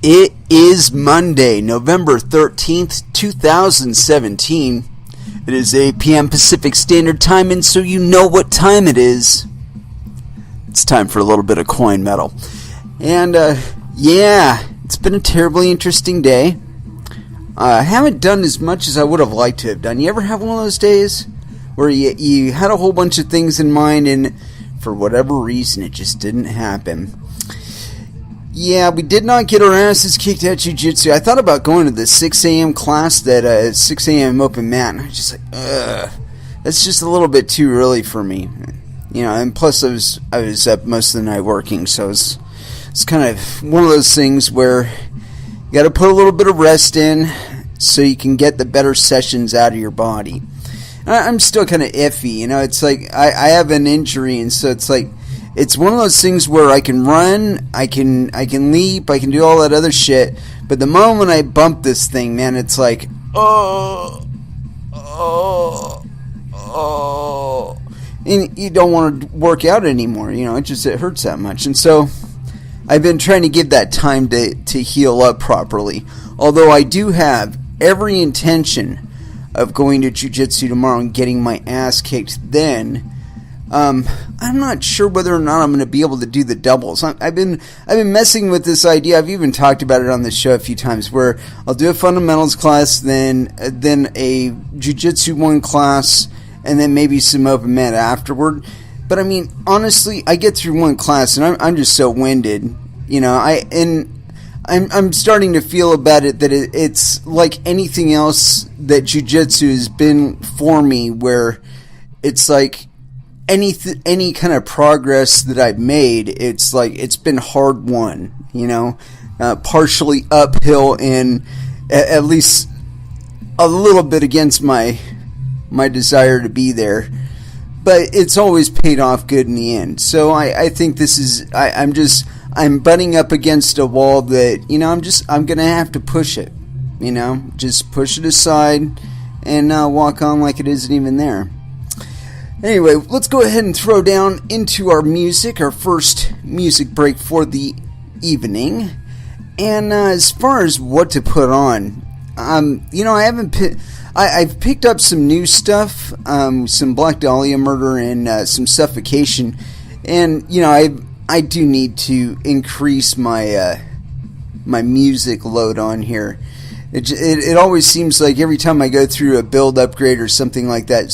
It is Monday, November 13th, 2017. It is 8 p.m. Pacific Standard Time, and so you know what time it is. It's time for a little bit of coin metal. And, it's been a terribly interesting day. I haven't done as much as I would have liked to have done. You ever have one of those days where you had a whole bunch of things in mind, and for whatever reason, it just didn't happen? Yeah, we did not get our asses kicked at jiu-jitsu. I thought about going to the 6 a.m. class, that 6 a.m. open mat, and I was just like, that's just a little bit too early for me. You know, and plus I was up most of the night working, so it's kind of one of those things where you got to put a little bit of rest in so you can get the better sessions out of your body. I'm still kind of iffy, you know. It's like I have an injury, and so it's like it's one of those things where I can run, I can leap, I can do all that other shit, but the moment I bump this thing, man, it's like and you don't want to work out anymore, you know. It hurts that much. And so I've been trying to give that time to heal up properly. Although I do have every intention of going to jiu-jitsu tomorrow and getting my ass kicked then. I'm not sure whether or not I'm going to be able to do the doubles. I've been messing with this idea. I've even talked about it on the show a few times, where I'll do a fundamentals class, then a jiu-jitsu one class, and then maybe some open mat afterward. But I mean, honestly, I get through one class and I'm just so winded, you know. I'm starting to feel about it that it's like anything else that jiu-jitsu has been for me, where it's like any kind of progress that I've made, it's like it's been hard won, you know, partially uphill and at least a little bit against my desire to be there, but it's always paid off good in the end. So I think this is I'm butting up against a wall that, you know, I'm gonna have to push it, you know, just push it aside and walk on like it isn't even there. Anyway, let's go ahead and throw down into our music, our first music break for the evening. And as far as what to put on, you know, I've picked up some new stuff, some Black Dahlia Murder and some Suffocation, and you know, I do need to increase my my music load on here. It always seems like every time I go through a build upgrade or something like that,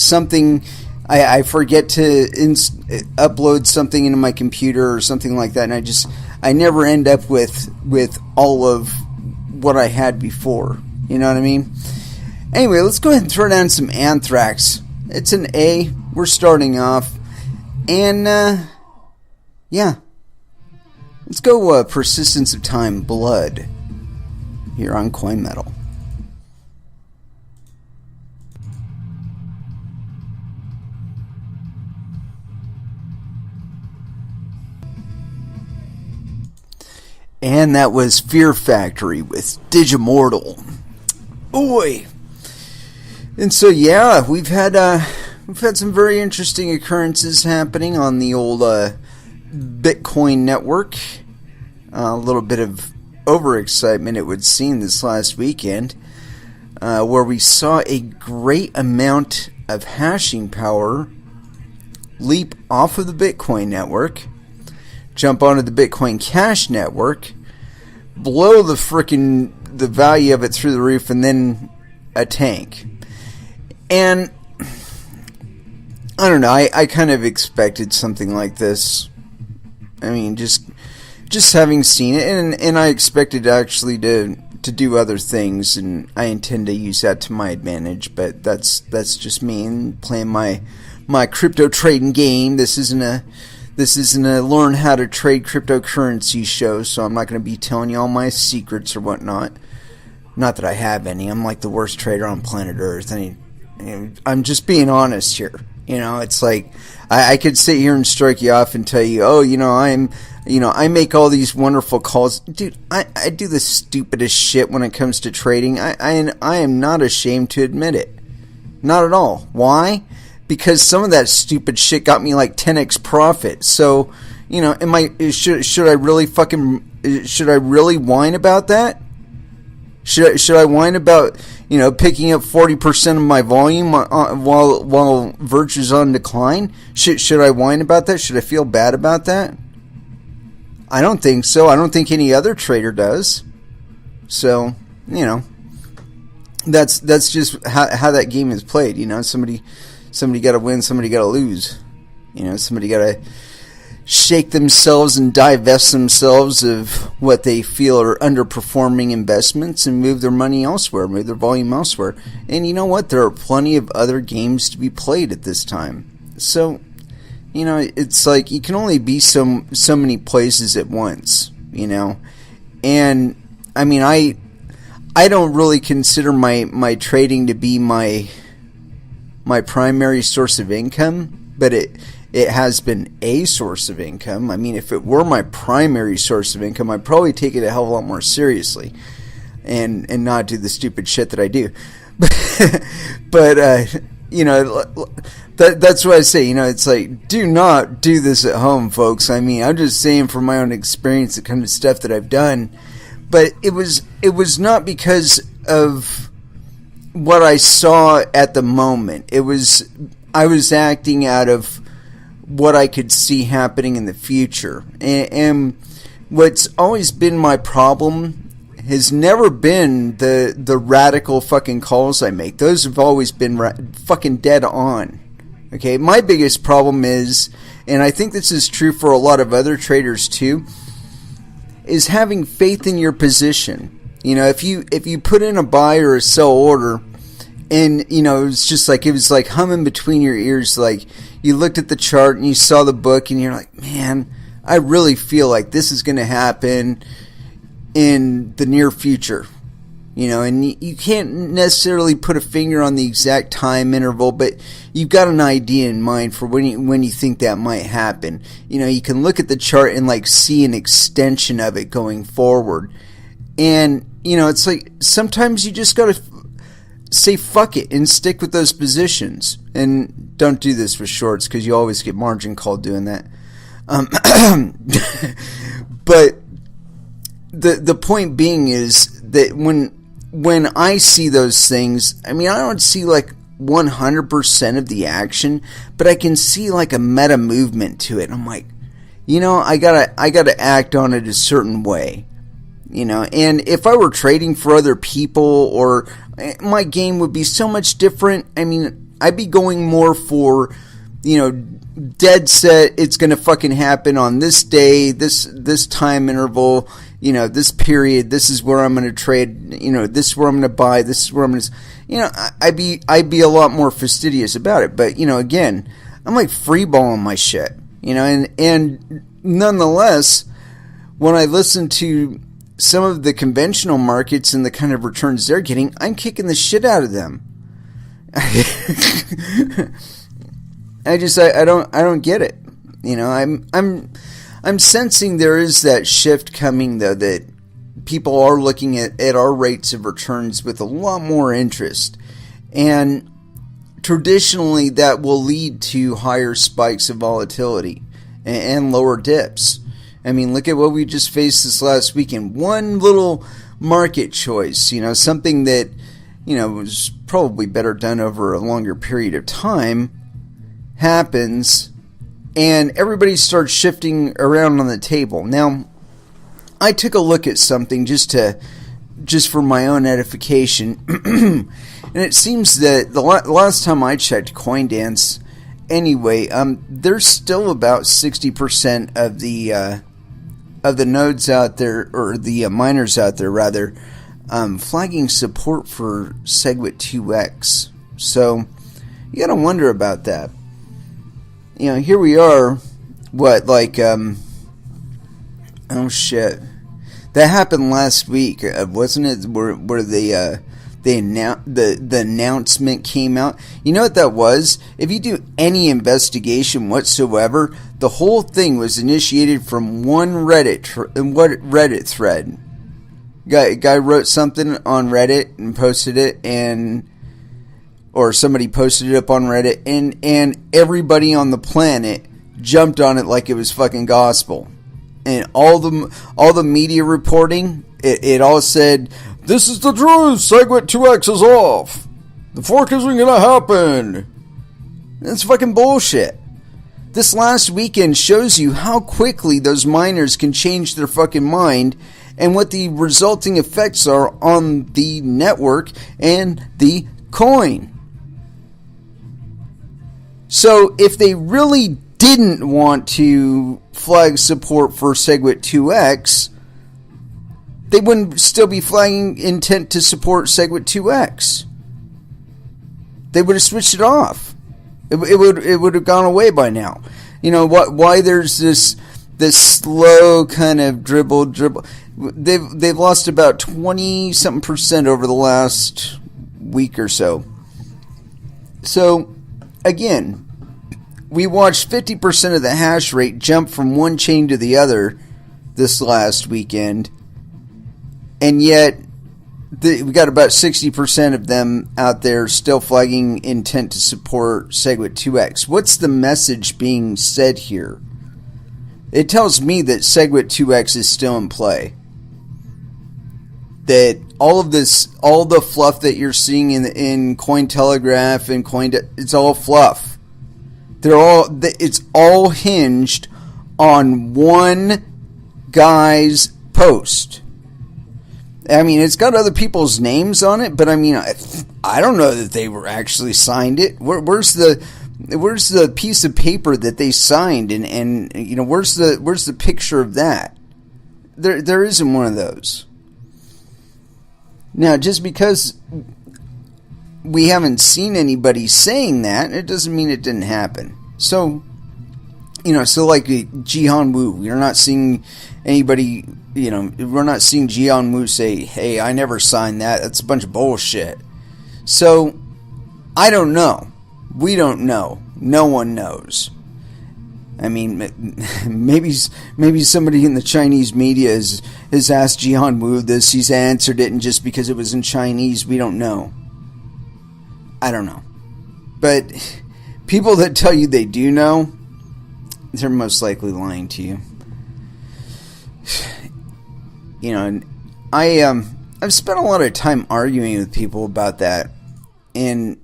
I forget to upload something into my computer or something like that, and I never end up with all of what I had before. You know what I mean? Anyway, let's go ahead and throw down some Anthrax. It's an A. We're starting off, and let's go Persistence of Time, Blood, here on Coin Metal. And that was Fear Factory with Digimortal. Oi! And so, yeah, we've had some very interesting occurrences happening on the old Bitcoin network. A little bit of overexcitement, it would seem, this last weekend, where we saw a great amount of hashing power leap off of the Bitcoin network, jump onto the Bitcoin Cash network, blow the value of it through the roof, and then a tank. And I don't know, I kind of expected something like this. I mean, just having seen it, and I expected actually to do other things, and I intend to use that to my advantage. But that's just me and playing my crypto trading game. This isn't a learn how to trade cryptocurrency show, so I'm not going to be telling you all my secrets or whatnot. Not that I have any. I'm like the worst trader on planet Earth. I'm just being honest here. You know, it's like I could sit here and strike you off and tell you, oh, you know, I make all these wonderful calls. Dude, I do the stupidest shit when it comes to trading. I am not ashamed to admit it. Not at all. Why? Because some of that stupid shit got me like 10x profit. So, You know, should I really whine about that? Should I whine about, you know, picking up 40% of my volume while Virtue's on decline? Should I whine about that? Should I feel bad about that? I don't think so. I don't think any other trader does. So, you know, that's just how that game is played. You know, somebody got to win, somebody got to lose. You know, somebody got to shake themselves and divest themselves of what they feel are underperforming investments and move their money elsewhere, move their volume elsewhere. And you know what? There are plenty of other games to be played at this time. So, you know, it's like you can only be so many places at once, you know. And I mean, I don't really consider my trading to be my primary source of income, but it has been a source of income. I mean, if it were my primary source of income, I'd probably take it a hell of a lot more seriously and not do the stupid shit that I do. But you know, that's what I say. You know, it's like, do not do this at home, folks. I mean, I'm just saying from my own experience, the kind of stuff that I've done. But it was not because of what I saw at the moment. I was acting out of what I could see happening in the future. And what's always been my problem has never been the radical fucking calls I make. Those have always been fucking dead on. Okay, my biggest problem is, and I think this is true for a lot of other traders too, is having faith in your position. You know, if you put in a buy or a sell order, and you know, it was like humming between your ears, like you looked at the chart and you saw the book and you're like, man, I really feel like this is going to happen in the near future. You know, and you can't necessarily put a finger on the exact time interval, but you've got an idea in mind for when you think that might happen. You know, you can look at the chart and like see an extension of it going forward. And, you know, it's like sometimes you just got to say fuck it and stick with those positions. And don't do this with shorts because you always get margin called doing that. But the point being is that when I see those things, I mean, I don't see like 100% of the action, but I can see like a meta movement to it. I'm like, you know, I gotta act on it a certain way, you know. And if I were trading for other people, or my game would be so much different. I mean, I'd be going more for, you know, dead set, it's gonna fucking happen on this day, this time interval, you know, this period, this is where I'm gonna trade, you know, this is where I'm gonna buy, this is where I'm gonna, you know, I'd be a lot more fastidious about it. But, you know, again, I'm like freeballing my shit, you know, and nonetheless, when I listen to some of the conventional markets and the kind of returns they're getting, I'm kicking the shit out of them. I don't get it. You know, I'm sensing there is that shift coming, though, that people are looking at our rates of returns with a lot more interest. And traditionally that will lead to higher spikes of volatility and lower dips. I mean, look at what we just faced this last weekend. One little market choice, you know, something that, you know, was probably better done over a longer period of time, happens, and everybody starts shifting around on the table. Now, I took a look at something just for my own edification, and it seems that the last time I checked CoinDance, anyway, there's still about 60% of the nodes out there, or the miners out there rather, flagging support for SegWit 2x. So you gotta wonder about that. You know, here we are, what, like, oh shit, that happened last week, wasn't it, where the announcement came out? You know what that was? If you do any investigation whatsoever, the whole thing was initiated from one Reddit thread. Guy wrote something on Reddit and posted it, or somebody posted it up on Reddit, and everybody on the planet jumped on it like it was fucking gospel. And all the media reporting, it all said, "This is the truth, Segwit 2X is off. The fork isn't gonna happen." That's fucking bullshit. This last weekend shows you how quickly those miners can change their fucking mind and what the resulting effects are on the network and the coin. So if they really didn't want to flag support for Segwit 2X, they wouldn't still be flagging intent to support Segwit 2X. They would have switched it off. It would have gone away by now. You know why there's this slow kind of dribble. They've lost about 20-something% over the last week or so. So again, we watched 50% of the hash rate jump from one chain to the other this last weekend, and yet we got about 60% of them out there still flagging intent to support Segwit 2X. What's the message being said here? It tells me that Segwit 2X is still in play. That all the fluff that you're seeing in Cointelegraph and it's all fluff. It's all hinged on one guy's post. I mean, it's got other people's names on it, but I mean, I don't know that they were actually signed it. Where's the piece of paper that they signed, and you know, where's the picture of that? There isn't one of those. Now, just because we haven't seen anybody saying that, it doesn't mean it didn't happen. So, you know, so like Jihan Wu, you're not seeing anybody. You know, we're not seeing Jihan Wu say, "Hey, I never signed that. That's a bunch of bullshit." So, I don't know. We don't know. No one knows. I mean, maybe somebody in the Chinese media has asked Jihan Wu this. He's answered it, and just because it was in Chinese, we don't know. I don't know. But people that tell you they do know, they're most likely lying to you. You know, I've spent a lot of time arguing with people about that, and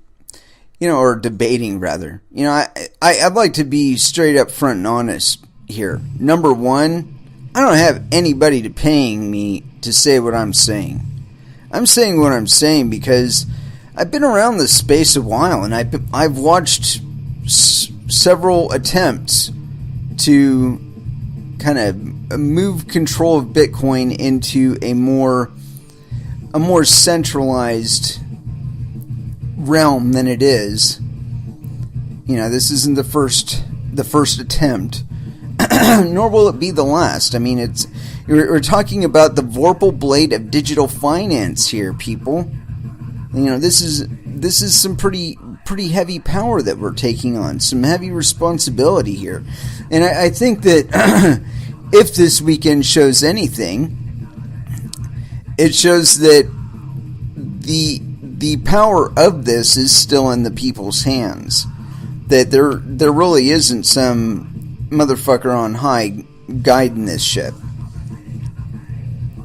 you know, or debating rather. You know, I'd like to be straight up front and honest here. Number one, I don't have anybody paying me to say what I'm saying. I'm saying what I'm saying because I've been around this space a while, and I've watched several attempts to kind of move control of Bitcoin into a more centralized realm than it is. You know, this isn't the first attempt, nor will it be the last. I mean, we're talking about the Vorpal blade of digital finance here, people. You know, this is some pretty heavy power that we're taking on, some heavy responsibility here, and I think that if this weekend shows anything, it shows that the power of this is still in the people's hands. That there really isn't some motherfucker on high guiding this ship.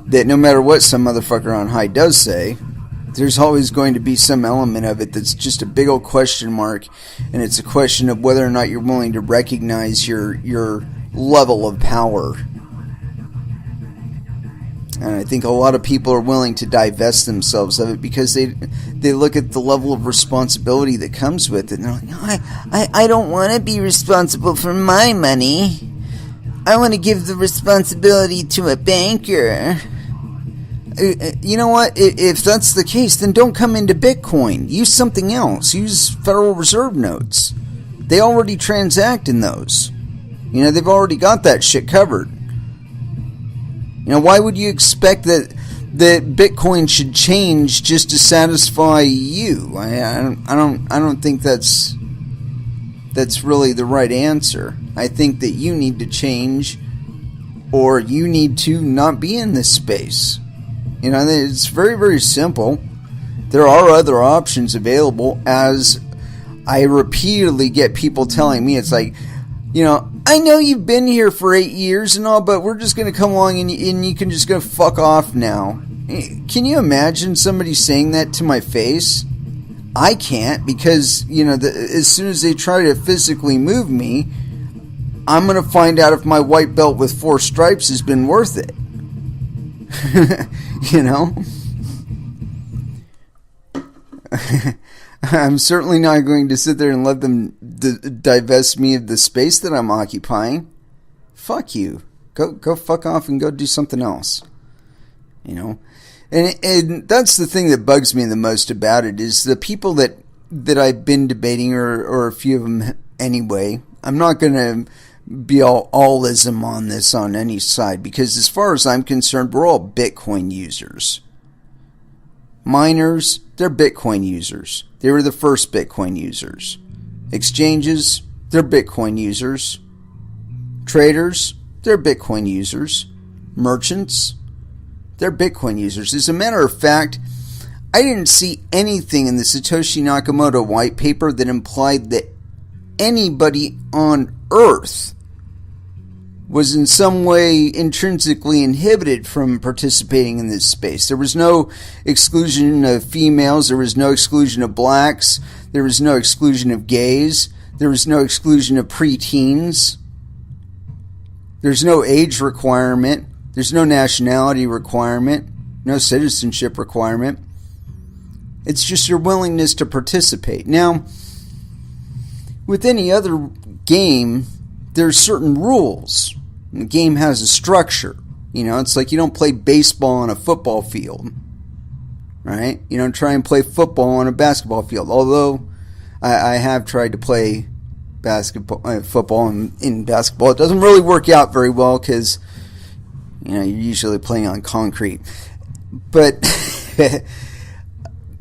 That no matter what some motherfucker on high does say, there's always going to be some element of it that's just a big old question mark, and it's a question of whether or not you're willing to recognize your level of power. And I think a lot of people are willing to divest themselves of it because they look at the level of responsibility that comes with it, and they're like, I don't want to be responsible for my money. I want to give the responsibility to a banker. You know what? If that's the case, then don't come into Bitcoin. Use something else. Use Federal Reserve notes. They already transact in those. You know, they've already got that shit covered. You know, why would you expect that Bitcoin should change just to satisfy you? I don't think that's really the right answer. I think that you need to change, or you need to not be in this space. You know, it's very, very simple. There are other options available, as I repeatedly get people telling me. It's like, you know, I know you've been here for 8 years and all, but we're just going to come along and you can just go fuck off now. Can you imagine somebody saying that to my face? I can't, because, as soon as they try to physically move me, I'm going to find out if my white belt with 4 stripes has been worth it. I'm certainly not going to sit there and let them divest me of the space that I'm occupying. Fuck you. Go fuck off and go do something else. And that's the thing that bugs me the most about it, is the people that I've been debating, or a few of them anyway. I'm not going to be allism on this on any side, because as far as I'm concerned, we're all Bitcoin users. Miners, they're Bitcoin users. They were the first Bitcoin users. Exchanges, they're Bitcoin users. Traders, they're Bitcoin users. Merchants, they're Bitcoin users. As a matter of fact, I didn't see anything in the Satoshi Nakamoto white paper that implied that anybody on Earth was in some way intrinsically inhibited from participating in this space. There was no exclusion of females. There was no exclusion of blacks. There was no exclusion of gays. There was no exclusion of preteens. There's no age requirement. There's no nationality requirement. No citizenship requirement. It's just your willingness to participate. Now, with any other game, there's certain rules. The game has a structure. It's like you don't play baseball on a football field, right? You don't try and play football on a basketball field. Although I have tried to play football in basketball. It doesn't really work out very well, because you're usually playing on concrete. But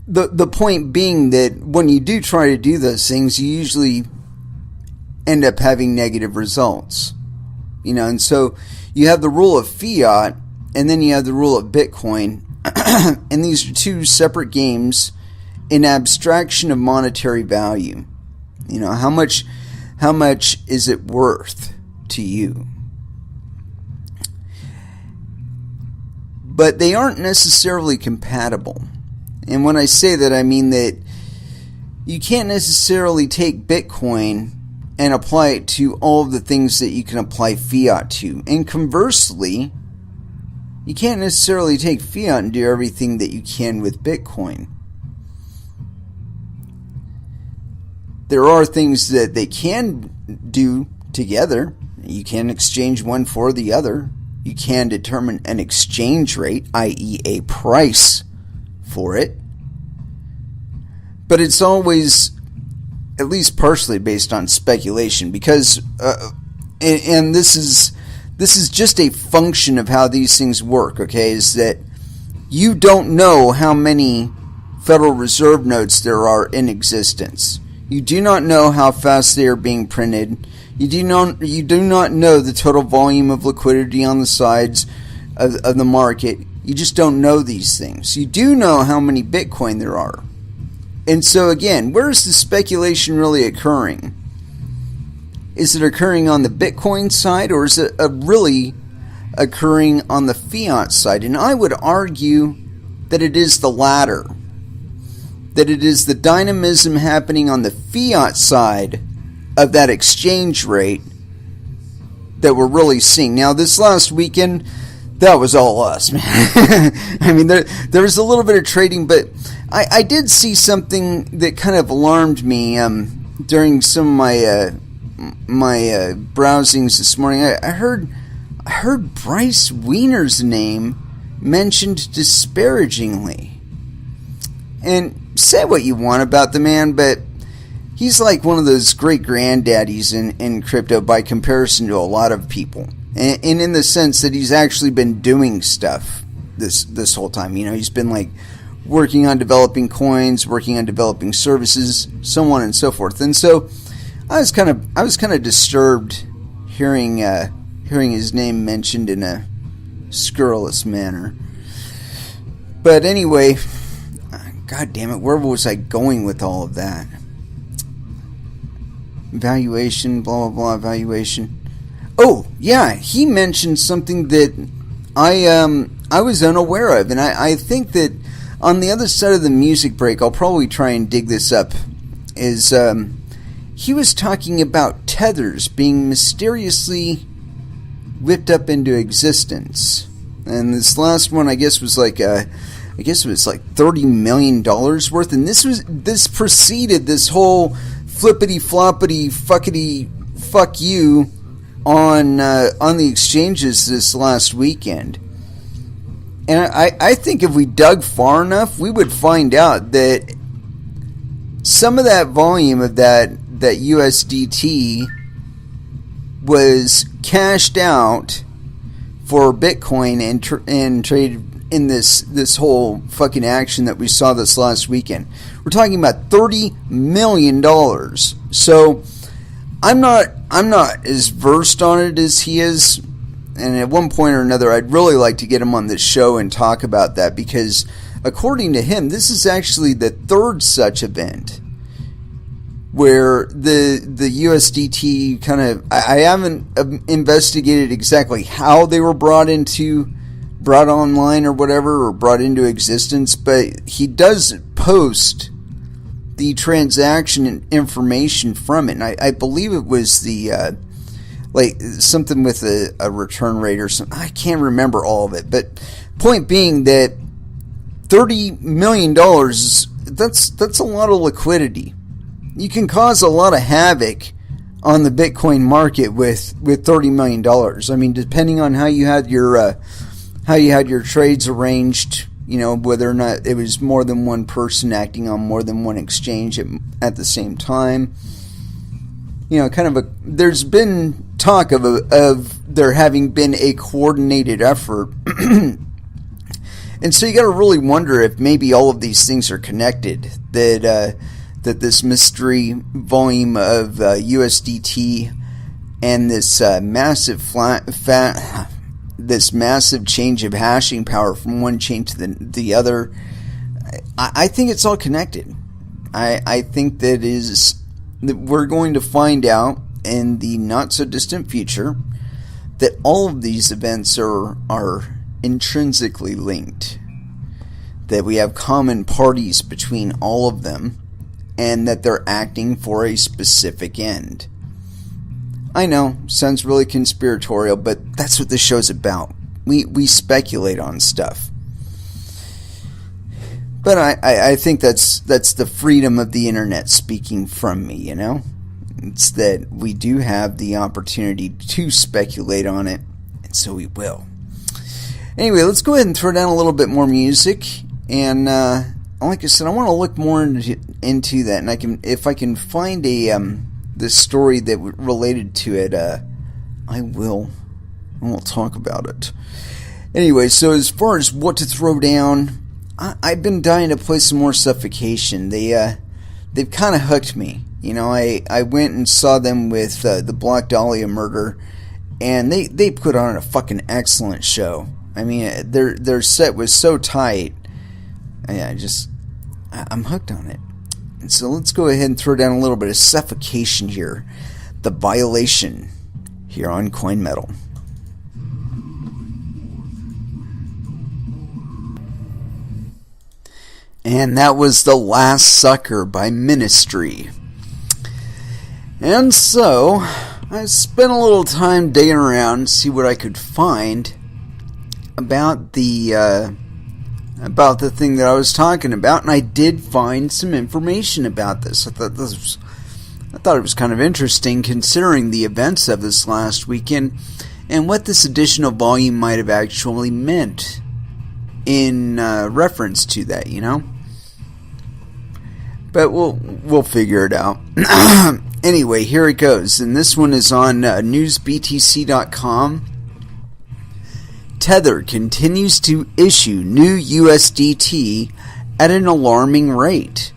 the point being that when you do try to do those things, you usually end up having negative results. And so you have the rule of fiat, and then you have the rule of Bitcoin. And these are two separate games in abstraction of monetary value. How much is it worth to you? But they aren't necessarily compatible. And when I say that, I mean that you can't necessarily take Bitcoin and apply it to all of the things that you can apply fiat to. And conversely, you can't necessarily take fiat and do everything that you can with Bitcoin. There are things that they can do together. You can exchange one for the other. You can determine an exchange rate, i.e. a price for it. But it's always at least partially based on speculation, because and this is just a function of how these things work, okay, is that you don't know how many Federal Reserve notes there are in existence. You do not know how fast they are being printed. You do not know the total volume of liquidity on the sides of the market. You just don't know these things. You do know how many Bitcoin there are. And so again, where is the speculation really occurring? Is it occurring on the Bitcoin side, or is it really occurring on the fiat side? And I would argue that it is the latter. That it is the dynamism happening on the fiat side of that exchange rate that we're really seeing. Now, this last weekend, that was all us, man. I mean, there was a little bit of trading, but I did see something that kind of alarmed me during some of my browsings this morning. I heard Bryce Wiener's name mentioned disparagingly. And say what you want about the man, but he's like one of those great granddaddies in crypto by comparison to a lot of people. And in the sense that he's actually been doing stuff this whole time. He's been like working on developing coins, working on developing services, so on and so forth. And so I was kind of disturbed hearing his name mentioned in a scurrilous manner. But anyway, God damn it, where was I going with all of that? Valuation, blah blah blah, valuation. Oh, yeah, he mentioned something that I was unaware of, and I think that on the other side of the music break, I'll probably try and dig this up, is he was talking about tethers being mysteriously whipped up into existence. And this last one, I guess, was like it was like $30 million worth, and this preceded this whole flippity floppity fuckity fuck you on the exchanges this last weekend. And I think if we dug far enough, we would find out that some of that volume of that USDT was cashed out for Bitcoin and traded in this whole fucking action that we saw this last weekend. We're talking about $30 million. So I'm not as versed on it as he is, and at one point or another I'd really like to get him on this show and talk about that, because according to him, this is actually the third such event where the USDT kind of, I haven't investigated exactly how they were brought online or whatever, or brought into existence, but he does post the transaction information from it, and I believe it was the like something with a return rate or something. I can't remember all of it, but point being that $30 million, that's a lot of liquidity. You can cause a lot of havoc on the Bitcoin market with $30 million. I mean, depending on how you had your trades arranged, you know, whether or not it was more than one person acting on more than one exchange at the same time. You know, kind of there's been talk of there having been a coordinated effort. And so you got to really wonder if maybe all of these things are connected, that this mystery volume of USDT and this massive change of hashing power from one chain to the other, I think it's all connected. I think that we're going to find out in the not so distant future that all of these events are intrinsically linked, that we have common parties between all of them, and that they're acting for a specific end. I know, sounds really conspiratorial, but that's what this show's about. We speculate on stuff. But I think that's the freedom of the internet speaking from me, you know? It's that we do have the opportunity to speculate on it, and so we will. Anyway, let's go ahead and throw down a little bit more music, and like I said, I want to look more into that, and if I can find the story that related to it, I will talk about it. Anyway, so as far as what to throw down, I've been dying to play some more Suffocation. They've kind of hooked me. You know, I went and saw them with the Black Dahlia murder, and they put on a fucking excellent show. I mean, their set was so tight. I'm hooked on it. And so let's go ahead and throw down a little bit of Suffocation here. The Violation here on Coin Metal. And that was The Last Sucker by Ministry. And so I spent a little time digging around to see what I could find about the thing that I was talking about, and I did find some information about this. I thought it was kind of interesting, considering the events of this last weekend and what this additional volume might have actually meant in reference to that, you know. But we'll figure it out. Anyway, here it goes, and this one is on newsbtc.com. Tether continues to issue new USDT at an alarming rate.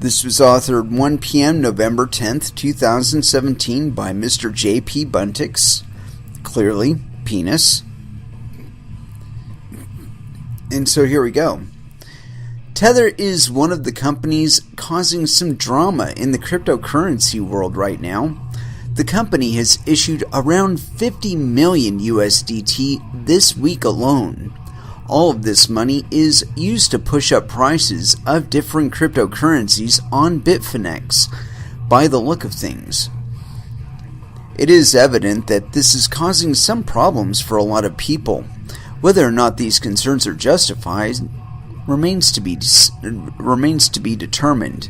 This was authored 1 p.m. November 10th, 2017 by Mr. J.P. Buntix, clearly penis. And so here we go. Tether is one of the companies causing some drama in the cryptocurrency world right now. The company has issued around 50 million USDT this week alone. All of this money is used to push up prices of different cryptocurrencies on Bitfinex, by the look of things. It is evident that this is causing some problems for a lot of people. Whether or not these concerns are justified remains to be determined.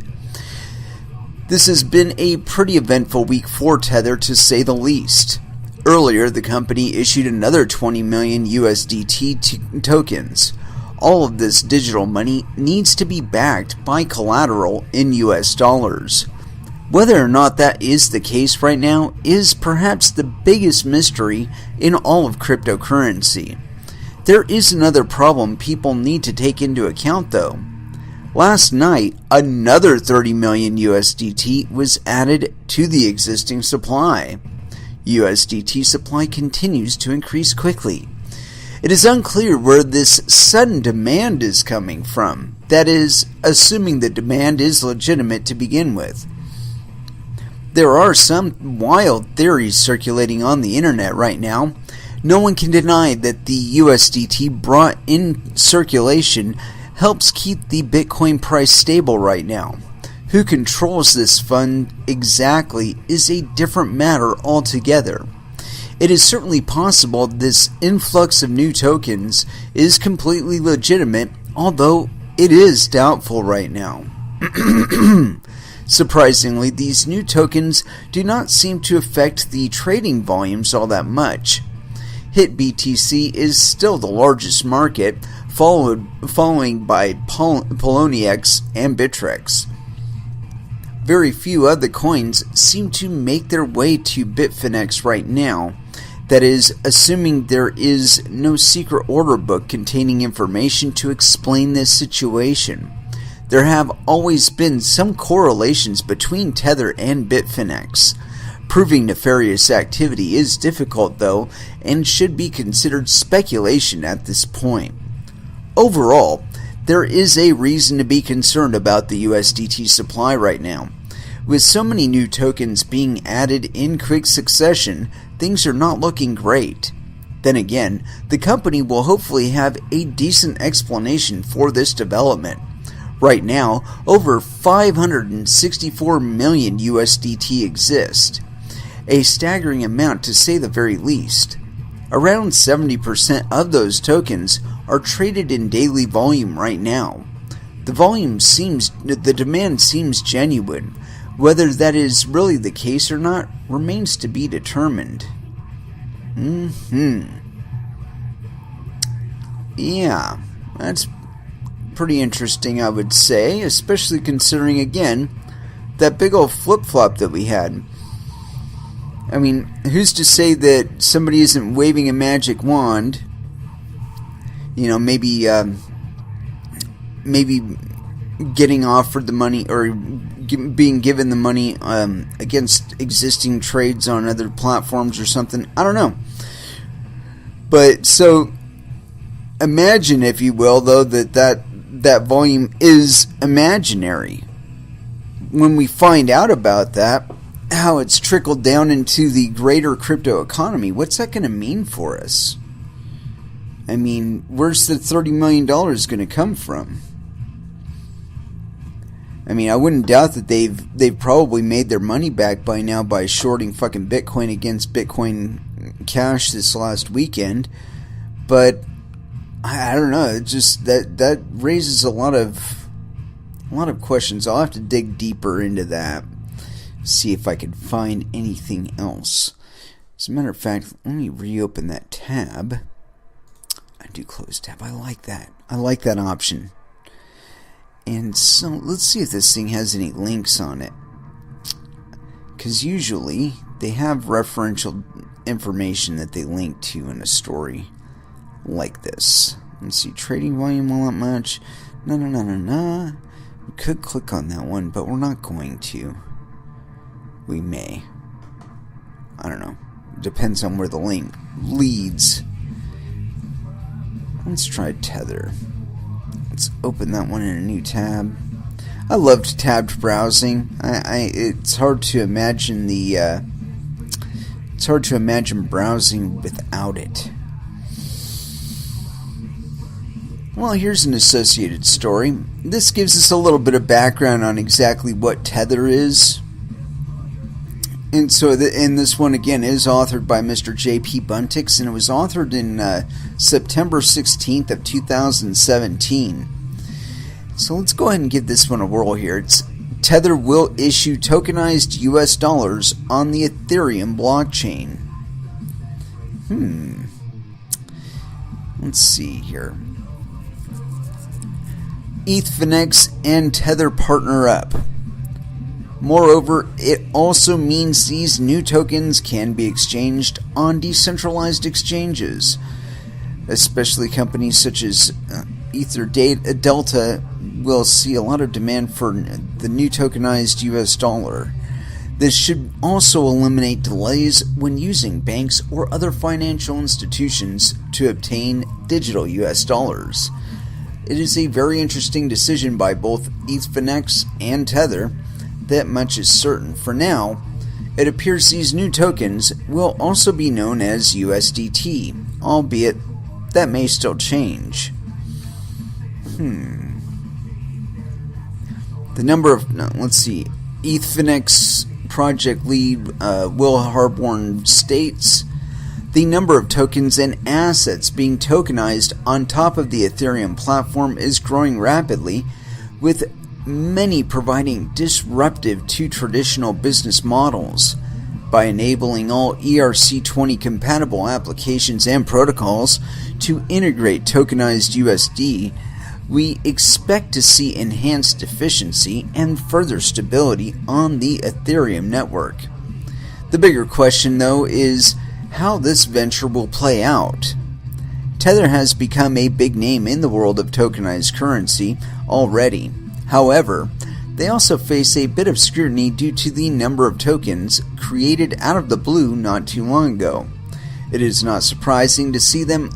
This has been a pretty eventful week for Tether, to say the least. Earlier, the company issued another 20 million USDT tokens. All of this digital money needs to be backed by collateral in US dollars. Whether or not that is the case right now is perhaps the biggest mystery in all of cryptocurrency. There is another problem people need to take into account though. Last night, another 30 million USDT was added to the existing supply. USDT supply continues to increase quickly. It is unclear where this sudden demand is coming from. That is, assuming the demand is legitimate to begin with. There are some wild theories circulating on the internet right now. No one can deny that the USDT brought in circulation helps keep the Bitcoin price stable right now. Who controls this fund exactly is a different matter altogether. It is certainly possible this influx of new tokens is completely legitimate, although it is doubtful right now. Surprisingly, these new tokens do not seem to affect the trading volumes all that much. HitBTC is still the largest market, following by Poloniex and Bittrex. Very few other coins seem to make their way to Bitfinex right now. That is, assuming there is no secret order book containing information to explain this situation. There have always been some correlations between Tether and Bitfinex. Proving nefarious activity is difficult though, and should be considered speculation at this point. Overall, there is a reason to be concerned about the USDT supply right now. With so many new tokens being added in quick succession, things are not looking great. Then again, the company will hopefully have a decent explanation for this development. Right now, over 564 million USDT exist. A staggering amount to say the very least. Around 70% of those tokens are traded in daily volume right now. The demand seems genuine. Whether that is really the case or not remains to be determined. Yeah, that's pretty interesting, I would say, especially considering, again, that big old flip-flop that we had. I mean, who's to say that somebody isn't waving a magic wand, you know, maybe getting offered the money or being given the money against existing trades on other platforms or something. I don't know. But so imagine, if you will, though, that volume is imaginary. When we find out about that, how it's trickled down into the greater crypto economy, what's that going to mean for us? I mean, where's the $30 million going to come from? I mean, I wouldn't doubt that they've probably made their money back by now by shorting fucking Bitcoin against Bitcoin Cash this last weekend. But I don't know. It just that raises a lot of questions. I'll have to dig deeper into that. See if I can find anything else. As a matter of fact, let me reopen that tab. I do close tab. I like that. I like that option. And so let's see if this thing has any links on it. Because usually they have referential information that they link to in a story like this. Let's see, trading volume all that much. No. We could click on that one, but we're not going to. We may. I don't know. Depends on where the link leads. Let's try Tether. Let's open that one in a new tab. I loved tabbed browsing. It's hard to imagine the It's hard to imagine browsing without it. Well, here's an associated story. This gives us a little bit of background on exactly what Tether is. And so, and this one again is authored by Mr. J.P. Buntix, and it was authored in September 16th of 2017. So let's go ahead and give this one a whirl here. Tether will issue tokenized US dollars on the Ethereum blockchain. Let's see here. ETHFinex and Tether partner up. Moreover, it also means these new tokens can be exchanged on decentralized exchanges, especially companies such as Delta will see a lot of demand for the new tokenized US dollar. This should also eliminate delays when using banks or other financial institutions to obtain digital US dollars. It is a very interesting decision by both ETHFinex and Tether. That much is certain. For now, it appears these new tokens will also be known as USDT, albeit that may still change. The number of, let's see, ETHFinex project lead Will Harborn states, the number of tokens and assets being tokenized on top of the Ethereum platform is growing rapidly, with many providing disruptive to traditional business models. By enabling all ERC20 compatible applications and protocols to integrate tokenized USD, we expect to see enhanced efficiency and further stability on the Ethereum network. The bigger question, though, is how this venture will play out. Tether has become a big name in the world of tokenized currency already. However, they also face a bit of scrutiny due to the number of tokens created out of the blue not too long ago. It is not surprising to see them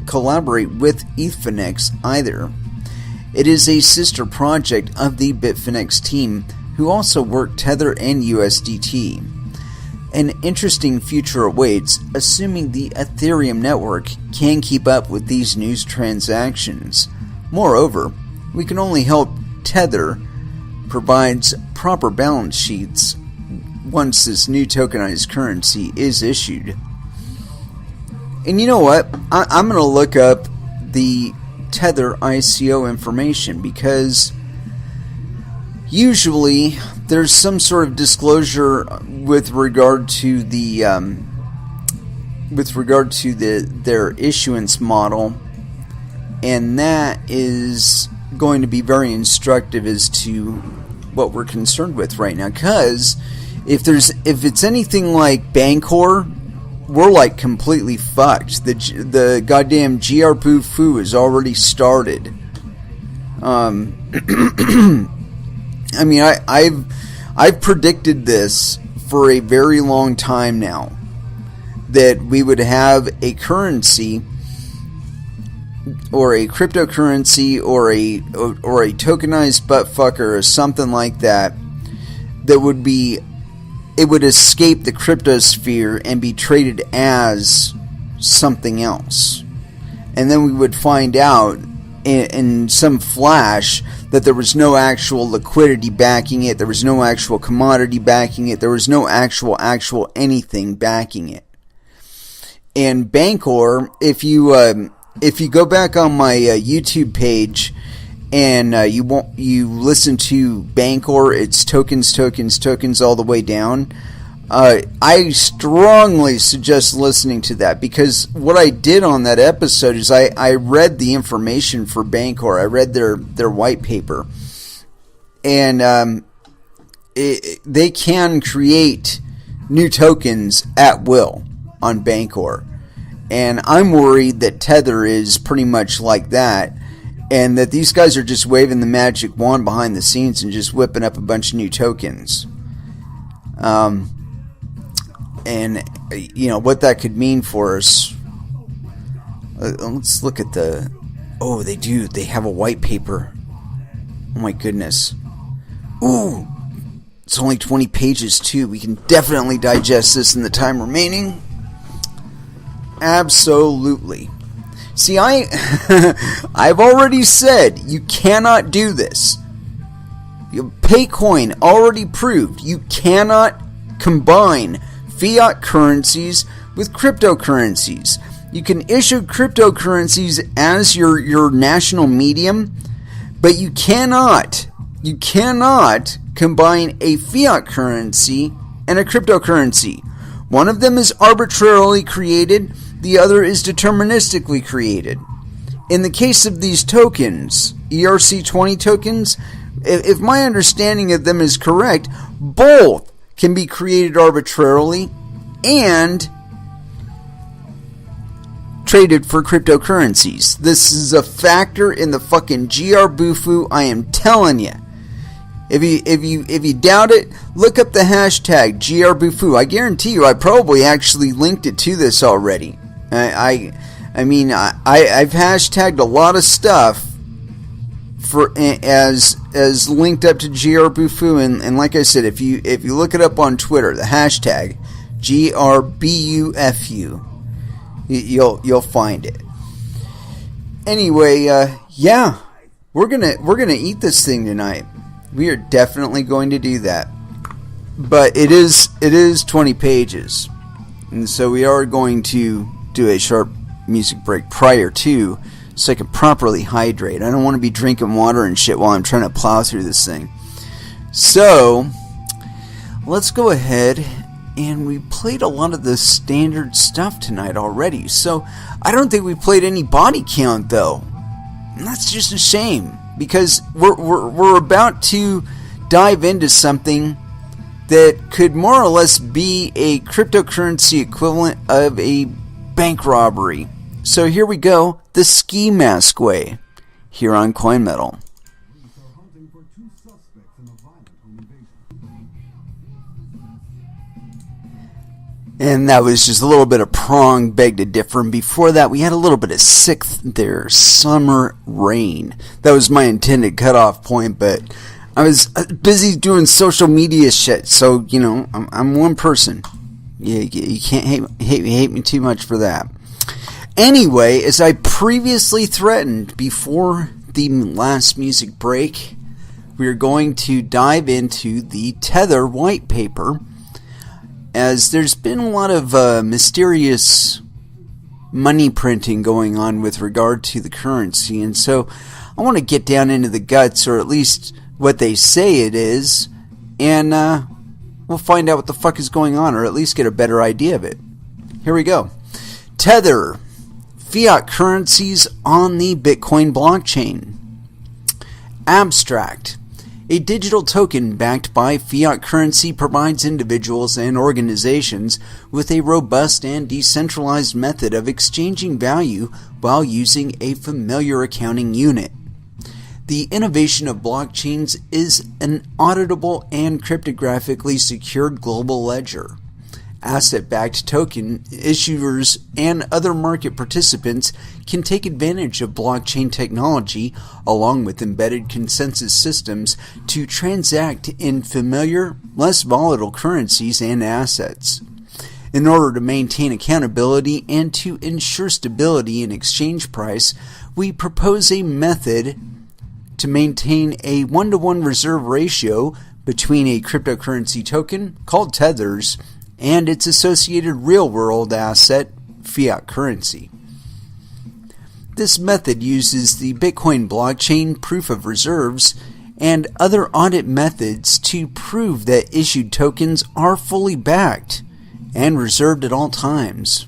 collaborate with ETHFinex either. It is a sister project of the Bitfinex team, who also work Tether and USDT. An interesting future awaits, assuming the Ethereum network can keep up with these new transactions. Moreover, we can only hope Tether provides proper balance sheets once this new tokenized currency is issued. And you know what? I'm going to look up the Tether ICO information, because usually there's some sort of disclosure with regard to their issuance model, and that is going to be very instructive as to what we're concerned with right now. Because if it's anything like Bancor, we're like completely fucked. The goddamn GRPFU has already started. I mean, I've predicted this for a very long time now, that we would have a currency or a cryptocurrency or a tokenized buttfucker or something like that it would escape the cryptosphere and be traded as something else. And then we would find out in some flash that there was no actual liquidity backing it, there was no actual commodity backing it, there was no actual anything backing it. And Bancor, if you go back on my YouTube page and you listen to Bancor, it's tokens all the way down. I strongly suggest listening to that, because what I did on that episode is I read the information for Bancor. I read their white paper, and they can create new tokens at will on Bancor. And I'm worried that Tether is pretty much like that, and that these guys are just waving the magic wand behind the scenes and just whipping up a bunch of new tokens. And, you know, what that could mean for us. Let's look at the... Oh, they do. They have a white paper. Oh, my goodness. Ooh. It's only 20 pages too. We can definitely digest this in the time remaining. Absolutely. See, I've already said you cannot do this. Paycoin already proved you cannot combine fiat currencies with cryptocurrencies. You can issue cryptocurrencies as your national medium, but you cannot combine a fiat currency and a cryptocurrency. One of them is arbitrarily created, the other is deterministically created. In the case of these tokens, ERC20 tokens, if my understanding of them is correct, both can be created arbitrarily and traded for cryptocurrencies. This is a factor in the fucking GR I am telling you. If you doubt it, look up the hashtag GR I guarantee you, I probably actually linked it to this already. I've hashtagged a lot of stuff for as linked up to GR and like I said, if you look it up on Twitter, the hashtag GRBUFU, you'll find it. Anyway, yeah, we're gonna eat this thing tonight. We are definitely going to do that. But it is 20 pages. And so we are going to do a sharp music break prior to, so I can properly hydrate. I don't want to be drinking water and shit while I'm trying to plow through this thing. So, let's go ahead, and we played a lot of the standard stuff tonight already. So, I don't think we played any body count though. And that's just a shame, because we're about to dive into something that could more or less be a cryptocurrency equivalent of a bank robbery. So here we go, the ski mask way, here on Coin Metal. And that was just a little bit of prong, beg to differ. And before that, we had a little bit of sixth there, summer rain. That was my intended cutoff point, but I was busy doing social media shit. So, you know, I'm one person. You can't hate me too much for that. Anyway, as I previously threatened before the last music break, we are going to dive into the Tether white paper, as there's been a lot of mysterious money printing going on with regard to the currency, and so I want to get down into the guts, or at least what they say it is, and we'll find out what the fuck is going on, or at least get a better idea of it. Here we go. Tether, fiat currencies on the Bitcoin blockchain. Abstract. A digital token backed by fiat currency provides individuals and organizations with a robust and decentralized method of exchanging value while using a familiar accounting unit. The innovation of blockchains is an auditable and cryptographically secured global ledger. Asset-backed token issuers and other market participants can take advantage of blockchain technology along with embedded consensus systems to transact in familiar, less volatile currencies and assets. In order to maintain accountability and to ensure stability in exchange price, we propose a method to maintain a 1-to-1 reserve ratio between a cryptocurrency token, called Tethers, and its associated real-world asset, fiat currency. This method uses the Bitcoin blockchain proof of reserves and other audit methods to prove that issued tokens are fully backed and reserved at all times.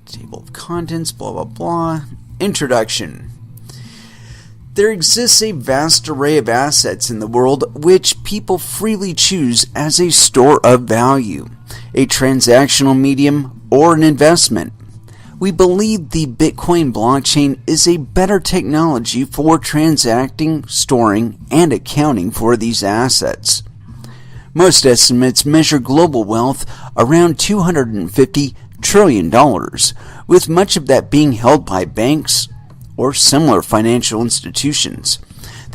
Table of contents, blah blah blah. Introduction. There exists a vast array of assets in the world which people freely choose as a store of value, a transactional medium, or an investment. We believe the Bitcoin blockchain is a better technology for transacting, storing, and accounting for these assets. Most estimates measure global wealth around $250 trillion, with much of that being held by banks or similar financial institutions.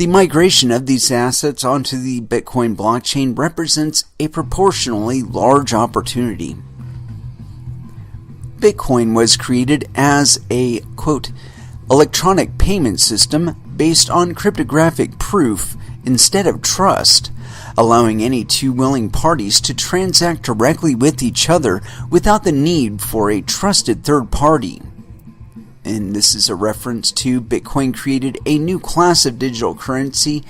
The migration of these assets onto the Bitcoin blockchain represents a proportionally large opportunity. Bitcoin was created as a, quote, electronic payment system based on cryptographic proof instead of trust, allowing any two willing parties to transact directly with each other without the need for a trusted third party. And this is a reference to Bitcoin created a new class of digital currency,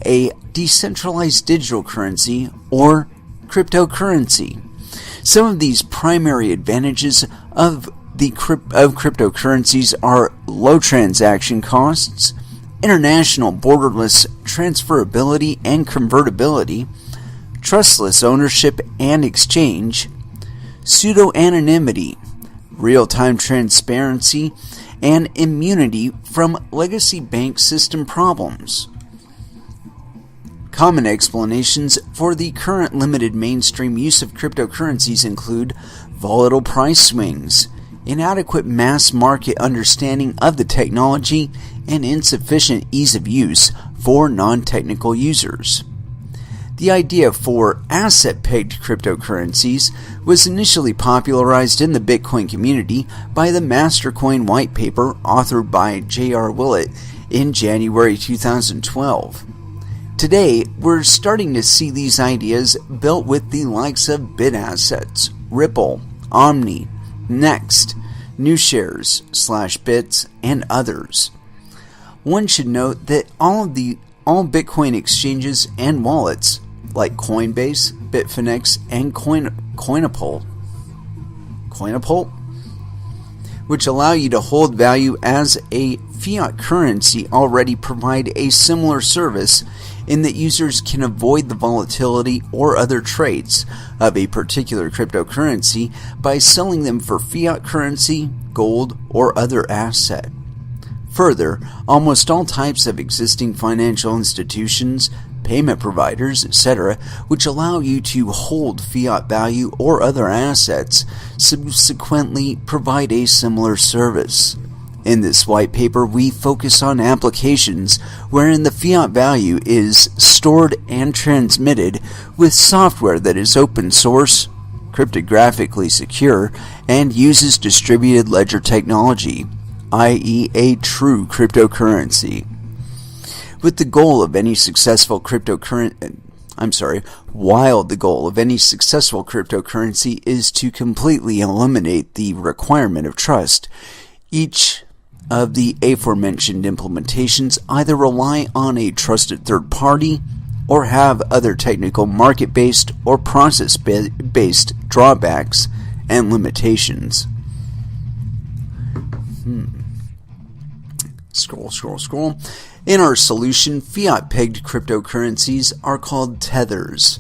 a decentralized digital currency, or cryptocurrency. Some of these primary advantages of cryptocurrencies are low transaction costs, international borderless transferability and convertibility, trustless ownership and exchange, pseudo-anonymity, real-time transparency, and immunity from legacy bank system problems. Common explanations for the current limited mainstream use of cryptocurrencies include volatile price swings, inadequate mass market understanding of the technology, and insufficient ease of use for non-technical users. The idea for asset-pegged cryptocurrencies was initially popularized in the Bitcoin community by the Mastercoin white paper authored by J.R. Willett in January 2012. Today, we're starting to see these ideas built with the likes of BitAssets, Ripple, Omni, Next, NewShares/Bits, and others. One should note that all Bitcoin exchanges and wallets, like Coinbase, Bitfinex, and Coinapult, which allow you to hold value as a fiat currency, already provide a similar service in that users can avoid the volatility or other traits of a particular cryptocurrency by selling them for fiat currency, gold, or other asset. Further, almost all types of existing financial institutions, payment providers, etc., which allow you to hold fiat value or other assets, subsequently provide a similar service. In this white paper, we focus on applications wherein the fiat value is stored and transmitted with software that is open source, cryptographically secure, and uses distributed ledger technology, i.e. a true cryptocurrency. With the goal of any successful while the goal of any successful cryptocurrency is to completely eliminate the requirement of trust, each of the aforementioned implementations either rely on a trusted third party or have other technical market-based or process-based drawbacks and limitations. Scroll. In our solution, fiat-pegged cryptocurrencies are called tethers.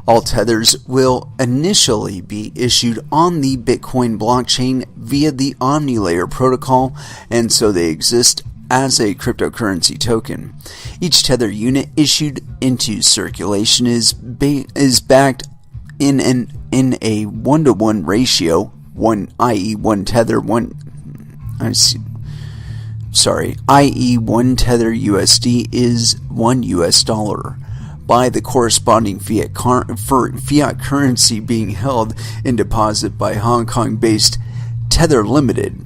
All tethers will initially be issued on the Bitcoin blockchain via the Omni layer protocol, and so they exist as a cryptocurrency token. Each tether unit issued into circulation is backed in a 1-to-1 ratio, i.e. one tether USD is $1 by the corresponding fiat currency being held in deposit by Hong Kong-based Tether Limited.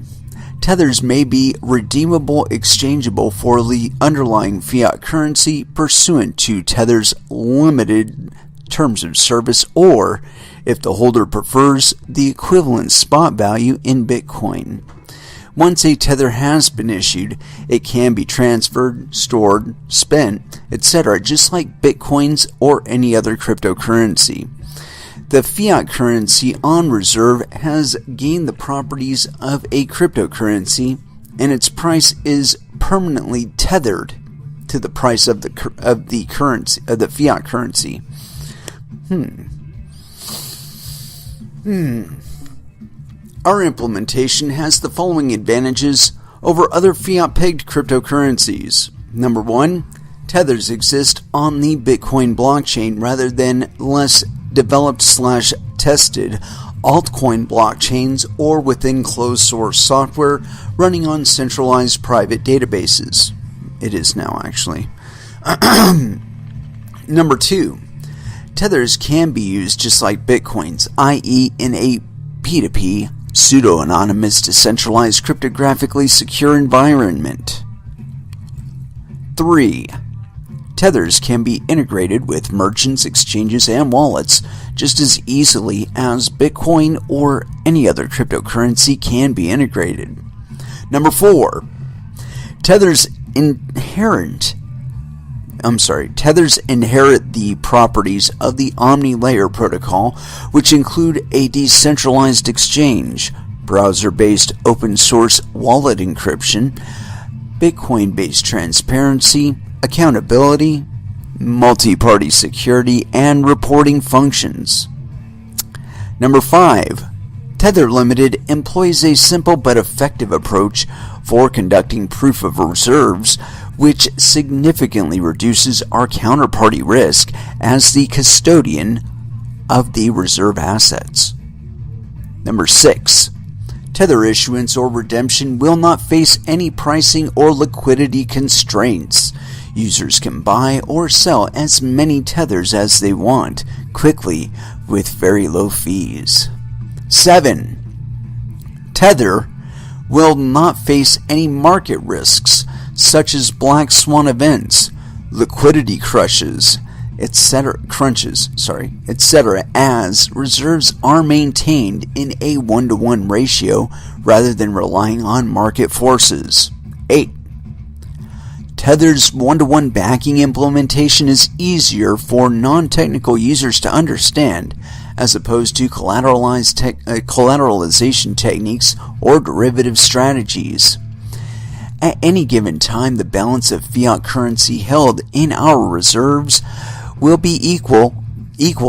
Tethers may be redeemable, exchangeable for the underlying fiat currency pursuant to Tether's limited terms of service, or, if the holder prefers, the equivalent spot value in Bitcoin. Once a tether has been issued, it can be transferred, stored, spent, etc., just like Bitcoins or any other cryptocurrency. The fiat currency on reserve has gained the properties of a cryptocurrency, and its price is permanently tethered to the price of the fiat currency. Our implementation has the following advantages over other fiat-pegged cryptocurrencies. Number 1, tethers exist on the Bitcoin blockchain rather than less developed/tested altcoin blockchains or within closed-source software running on centralized private databases. It is now, actually. Number 2, tethers can be used just like bitcoins, i.e. in a P2P, pseudo-anonymous, decentralized, cryptographically secure environment. 3, tethers can be integrated with merchants, exchanges, and wallets just as easily as Bitcoin or any other cryptocurrency can be integrated. Number 4, tethers inherit the properties of the Omni Layer protocol, which include a decentralized exchange, browser-based open-source wallet encryption, Bitcoin-based transparency, accountability, multi-party security, and reporting functions. Number 5, Tether Limited employs a simple but effective approach for conducting proof of reserves, which significantly reduces our counterparty risk as the custodian of the reserve assets. Number 6, Tether issuance or redemption will not face any pricing or liquidity constraints. Users can buy or sell as many tethers as they want, quickly, with very low fees. 7, Tether will not face any market risks, such as black swan events, liquidity crunches, etc., as reserves are maintained in a 1-to-1 ratio rather than relying on market forces. 8, Tether's 1-to-1 backing implementation is easier for non-technical users to understand, as opposed to collateralization techniques or derivative strategies. At any given time, the balance of fiat currency held in our reserves will be equal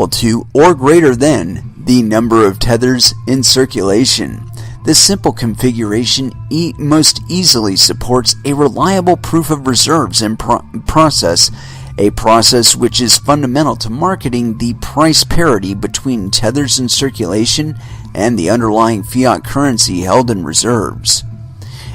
to or greater than the number of tethers in circulation. This simple configuration most easily supports a reliable proof of reserves and process, a process which is fundamental to marketing the price parity between tethers in circulation and the underlying fiat currency held in reserves.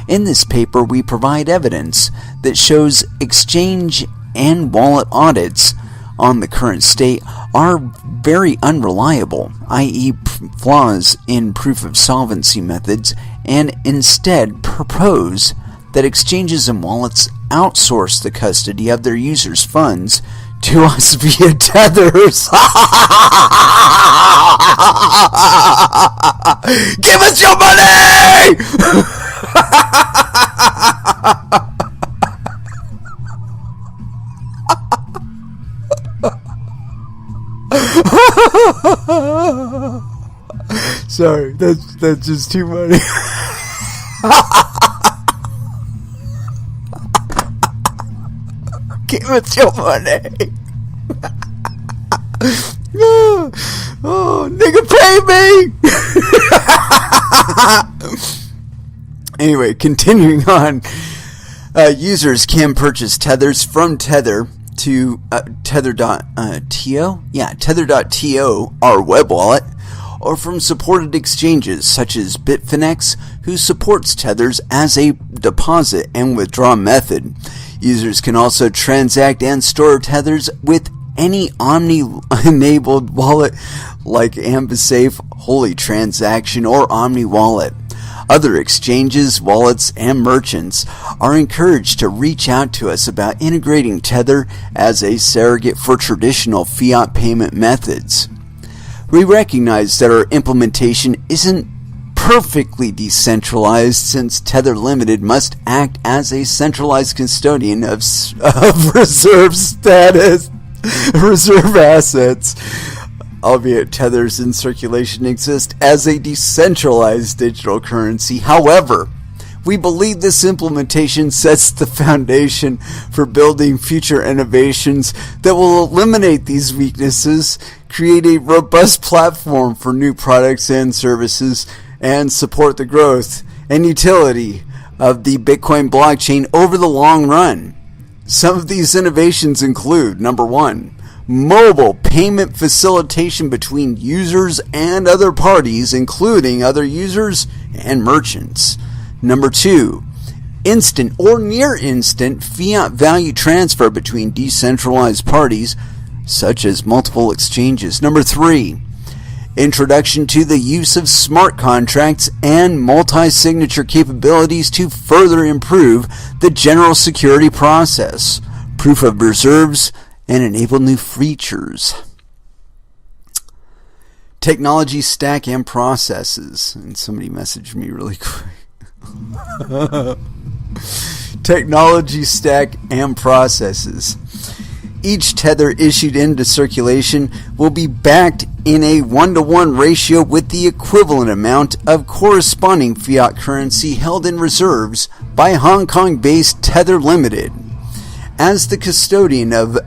In this paper, we provide evidence that shows exchange and wallet audits on the current state are very unreliable, i.e. flaws in proof of solvency methods, and instead propose that exchanges and wallets outsource the custody of their users' funds to us via tethers. Give us your money! Sorry, that's just too funny. Give us your money. Oh, nigga, pay me. Anyway, continuing on. Users can purchase tethers from Tether to tether.to, tether.to, our web wallet, or from supported exchanges such as Bitfinex, who supports tethers as a deposit and withdraw method. Users can also transact and store tethers with any Omni-enabled wallet like AmbiSafe, Holy Transaction, or Omni Wallet. Other exchanges, wallets, and merchants are encouraged to reach out to us about integrating Tether as a surrogate for traditional fiat payment methods. We recognize that our implementation isn't perfectly decentralized, since Tether Limited must act as a centralized custodian of reserve assets, albeit tethers in circulation exist as a decentralized digital currency. However, we believe this implementation sets the foundation for building future innovations that will eliminate these weaknesses, create a robust platform for new products and services, and support the growth and utility of the Bitcoin blockchain over the long run. Some of these innovations include, number 1, mobile payment facilitation between users and other parties, including other users and merchants. Number 2, instant or near instant fiat value transfer between decentralized parties, such as multiple exchanges. Number 3, introduction to the use of smart contracts and multi-signature capabilities to further improve the general security process, proof of reserves, and enable new features. Technology stack and processes. And somebody messaged me really quick. Technology stack and processes. Each tether issued into circulation will be backed in a 1-to-1 ratio with the equivalent amount of corresponding fiat currency held in reserves by Hong Kong-based Tether Limited. As the custodian of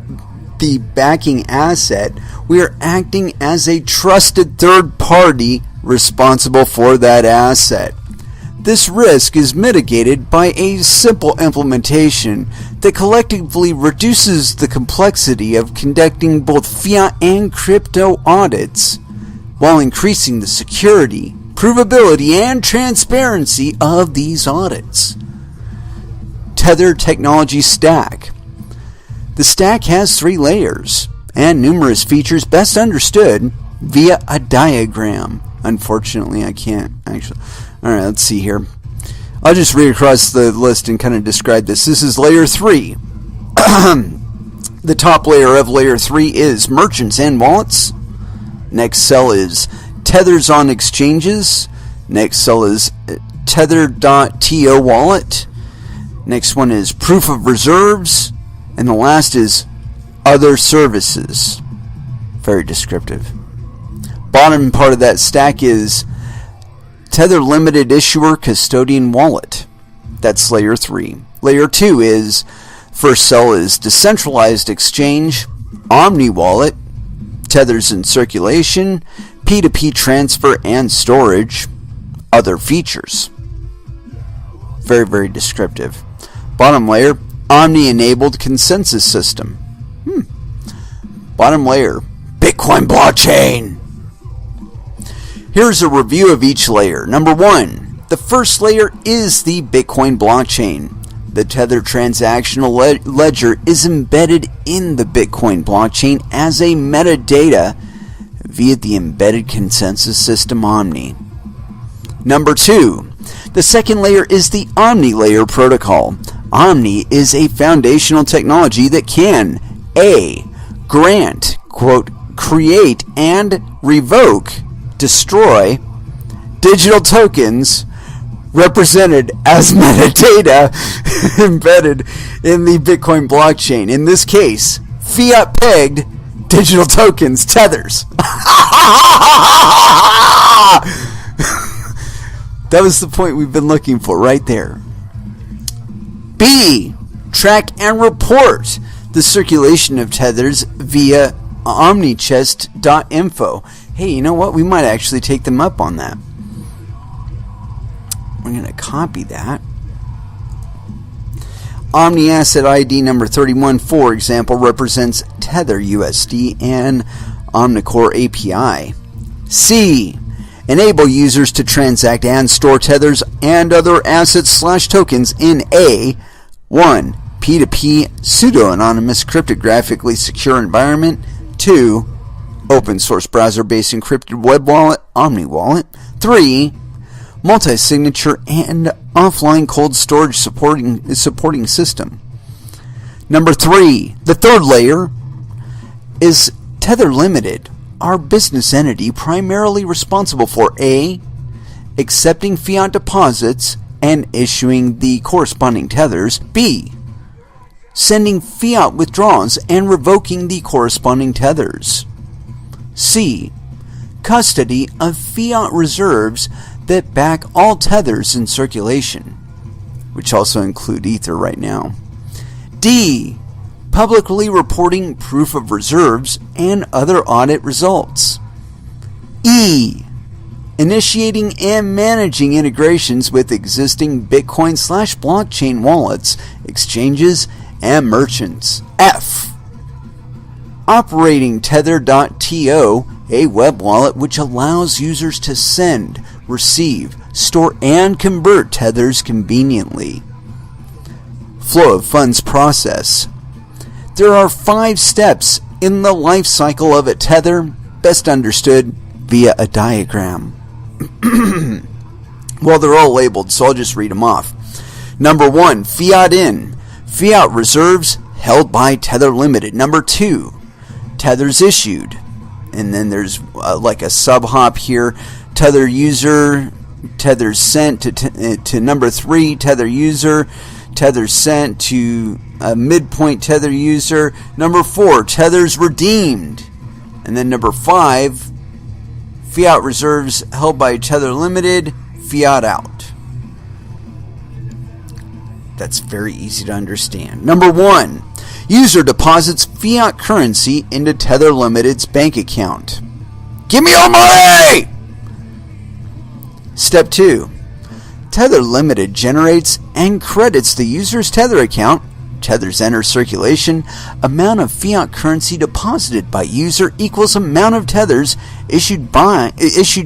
the backing asset, we are acting as a trusted third party responsible for that asset. This risk is mitigated by a simple implementation that collectively reduces the complexity of conducting both fiat and crypto audits, while increasing the security, provability, and transparency of these audits. Tether Technology Stack. The stack has 3 layers and numerous features best understood via a diagram. Unfortunately, I can't actually. Alright, let's see here. I'll just read across the list and kind of describe this. This is layer 3. The top layer of layer 3 is merchants and wallets. Next cell is tethers on exchanges. Next cell is tether.to wallet. Next one is proof of reserves. And the last is other services. Very descriptive. Bottom part of that stack is Tether Limited Issuer Custodian Wallet. That's layer 3. Layer 2 is, first cell is Decentralized Exchange, Omni Wallet, Tethers in Circulation, P2P Transfer and Storage, Other Features. Very, very descriptive. Bottom layer, Omni-enabled Consensus System. Bottom layer, Bitcoin Blockchain. Here's a review of each layer. Number 1, the first layer is the Bitcoin blockchain. The Tether transactional ledger is embedded in the Bitcoin blockchain as a metadata via the embedded consensus system Omni. Number 2, the second layer is the Omni layer protocol. Omni is a foundational technology that can A. grant, quote, create and revoke, destroy digital tokens represented as metadata embedded in the Bitcoin blockchain. In this case, fiat pegged digital tokens, tethers. That was the point we've been looking for right there. B. Track and report the circulation of tethers via omnichest.info. Hey, you know what? We might actually take them up on that. We're going to copy that. Omni Asset ID number 31, for example, represents Tether USD and Omnicore API. C. Enable users to transact and store tethers and other assets/tokens in a 1. P2P pseudo-anonymous cryptographically secure environment. 2. Open source browser-based encrypted web wallet, Omni Wallet. 3. Multi-signature and offline cold storage supporting system. Number 3, the third layer is Tether Limited, our business entity primarily responsible for A. accepting fiat deposits and issuing the corresponding tethers. B. sending fiat withdrawals and revoking the corresponding tethers. C. custody of fiat reserves that back all tethers in circulation, which also include Ether right now. D. publicly reporting proof of reserves and other audit results. E. initiating and managing integrations with existing Bitcoin/blockchain wallets, exchanges, and merchants. F. operating tether.to, a web wallet which allows users to send, receive, store, and convert tethers conveniently. flow of funds process. There are 5 steps in the life cycle of a tether, best understood via a diagram. Well, they're all labeled, so I'll just read them off. Number 1, fiat in. Fiat reserves held by Tether Limited. Number 2, tethers issued. And then there's like a sub-hop here. Tether user, tethers sent to number 3, tether user, tethers sent to a midpoint tether user. Number 4, tethers redeemed. And then number 5, fiat reserves held by Tether Limited, fiat out. That's very easy to understand. Number 1, user deposits fiat currency into Tether Limited's bank account. Give me your money! Step 2, Tether Limited generates and credits the user's Tether account. Tethers enter circulation. Amount of fiat currency deposited by user equals amount of tethers issued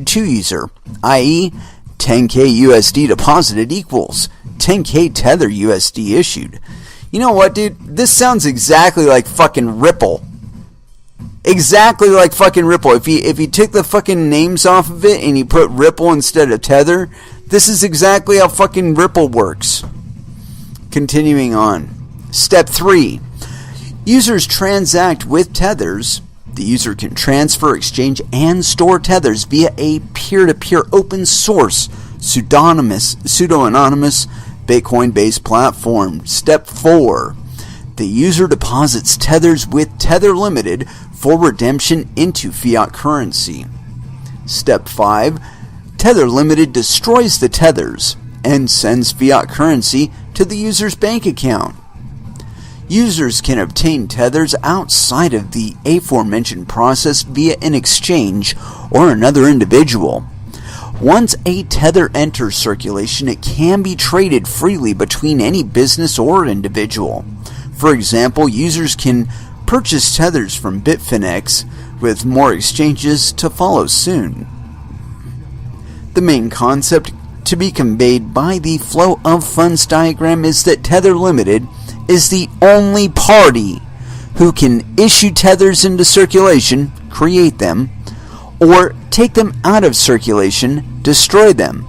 to user, i.e., 10k USD deposited equals 10k Tether USD issued. You know what, dude? This sounds exactly like fucking Ripple. Exactly like fucking Ripple. If you took the fucking names off of it and you put Ripple instead of Tether, this is exactly how fucking Ripple works. Continuing on. Step 3. Users transact with tethers. The user can transfer, exchange, and store tethers via a peer-to-peer open source, pseudo-anonymous Bitcoin-based platform. Step 4. The user deposits tethers with Tether Limited for redemption into fiat currency. Step 5. Tether Limited destroys the tethers and sends fiat currency to the user's bank account. Users can obtain tethers outside of the aforementioned process via an exchange or another individual. Once a tether enters circulation, it can be traded freely between any business or individual. For example, users can purchase tethers from Bitfinex, with more exchanges to follow soon. The main concept to be conveyed by the flow of funds diagram is that Tether Limited is the only party who can issue tethers into circulation, create them, or take them out of circulation, destroy them.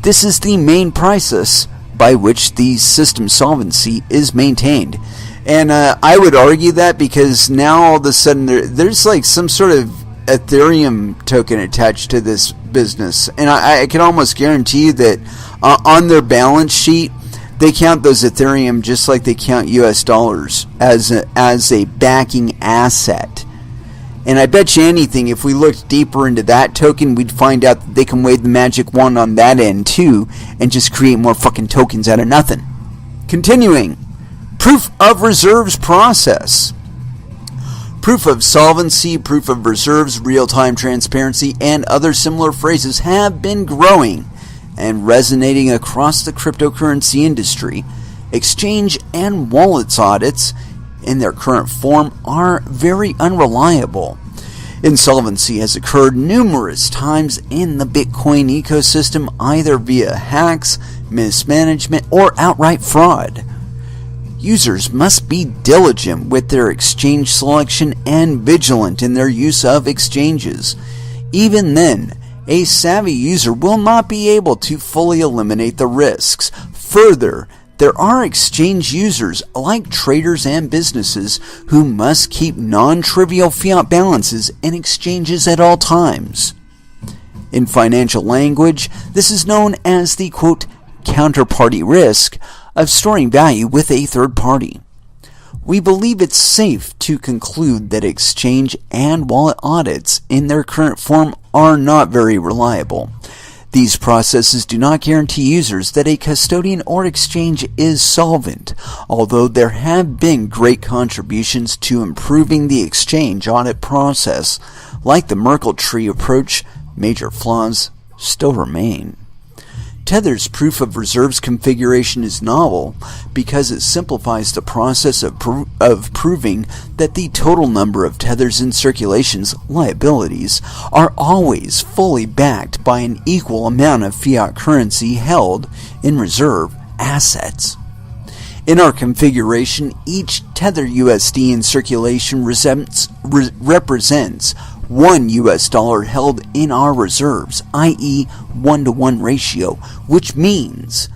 This is the main process by which the system solvency is maintained. And I would argue that because now all of a sudden there's like some sort of Ethereum token attached to this business. And I can almost guarantee you that on their balance sheet, they count those Ethereum just like they count US dollars as a backing asset. And I bet you anything, if we looked deeper into that token, we'd find out that they can wave the magic wand on that end too and just create more fucking tokens out of nothing. Continuing. Proof of reserves process. Proof of solvency, proof of reserves, real-time transparency, and other similar phrases have been growing and resonating across the cryptocurrency industry. Exchange and wallets audits in their current form are very unreliable. Insolvency has occurred numerous times in the Bitcoin ecosystem, either via hacks, mismanagement, or outright fraud. Users must be diligent with their exchange selection and vigilant in their use of exchanges. Even then, a savvy user will not be able to fully eliminate the risks. Further, there are exchange users, like traders and businesses, who must keep non-trivial fiat balances in exchanges at all times. In financial language, this is known as the, quote, counterparty risk of storing value with a third party. We believe it's safe to conclude that exchange and wallet audits in their current form are not very reliable. These processes do not guarantee users that a custodian or exchange is solvent, although there have been great contributions to improving the exchange audit process. Like the Merkle tree approach, major flaws still remain. Tether's proof of reserves configuration is novel because it simplifies the process of proving that the total number of tethers in circulation's liabilities are always fully backed by an equal amount of fiat currency held in reserve assets. In our configuration, each Tether USD in circulation represents $1 held in our reserves, i.e. 1-to-1 ratio, which means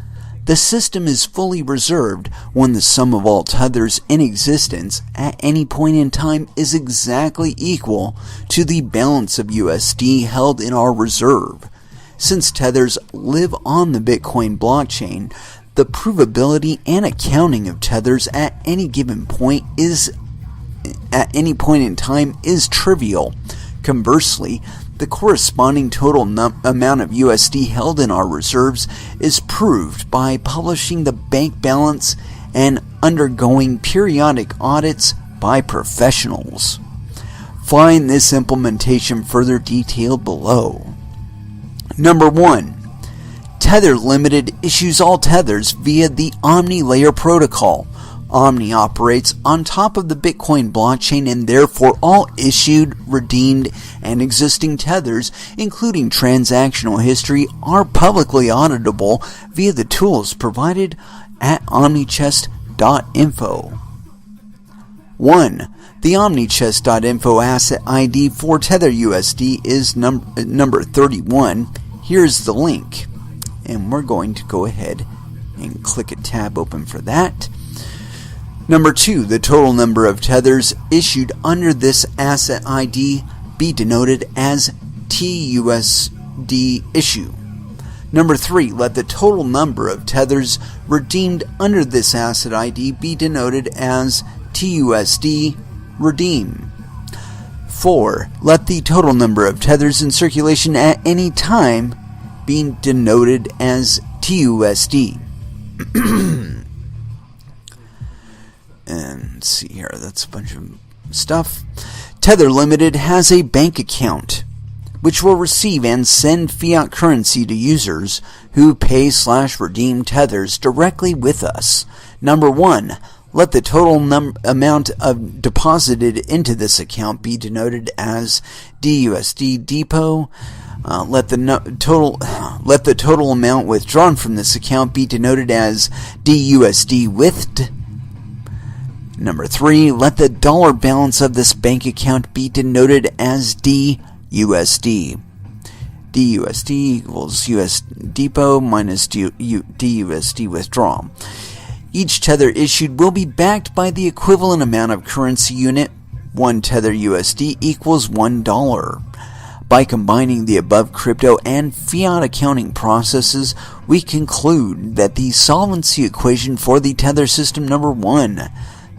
the system is fully reserved when the sum of all tethers in existence at any point in time is exactly equal to the balance of USD held in our reserve. Since tethers live on the Bitcoin blockchain, the provability and accounting of tethers at any given point in time is trivial. Conversely, the corresponding total amount of USD held in our reserves is proved by publishing the bank balance and undergoing periodic audits by professionals. Find this implementation further detailed below. Number 1. Tether Limited issues all tethers via the Omni Layer protocol. Omni operates on top of the Bitcoin blockchain, and therefore all issued, redeemed, and existing tethers, including transactional history, are publicly auditable via the tools provided at omnichest.info. 1. The omnichest.info asset ID for Tether USD is number 31. Here's the link. And we're going to go ahead and click a tab open for that. Number 2, the total number of tethers issued under this asset ID be denoted as TUSD issue. Number 3, let the total number of tethers redeemed under this asset ID be denoted as TUSD redeem. 4, let the total number of tethers in circulation at any time be denoted as TUSD. And let's see here, that's a bunch of stuff. Tether Limited has a bank account which will receive and send fiat currency to users who pay/redeem tethers directly with us. Number 1, let the total amount of deposited into this account be denoted as DUSD depot. Let the total amount withdrawn from this account be denoted as DUSD withed. Number 3, let the dollar balance of this bank account be denoted as DUSD. DUSD equals US depot minus DUSD withdrawal. Each tether issued will be backed by the equivalent amount of currency unit. 1 tether USD equals $1. By combining the above crypto and fiat accounting processes, we conclude that the solvency equation for the tether system number 1.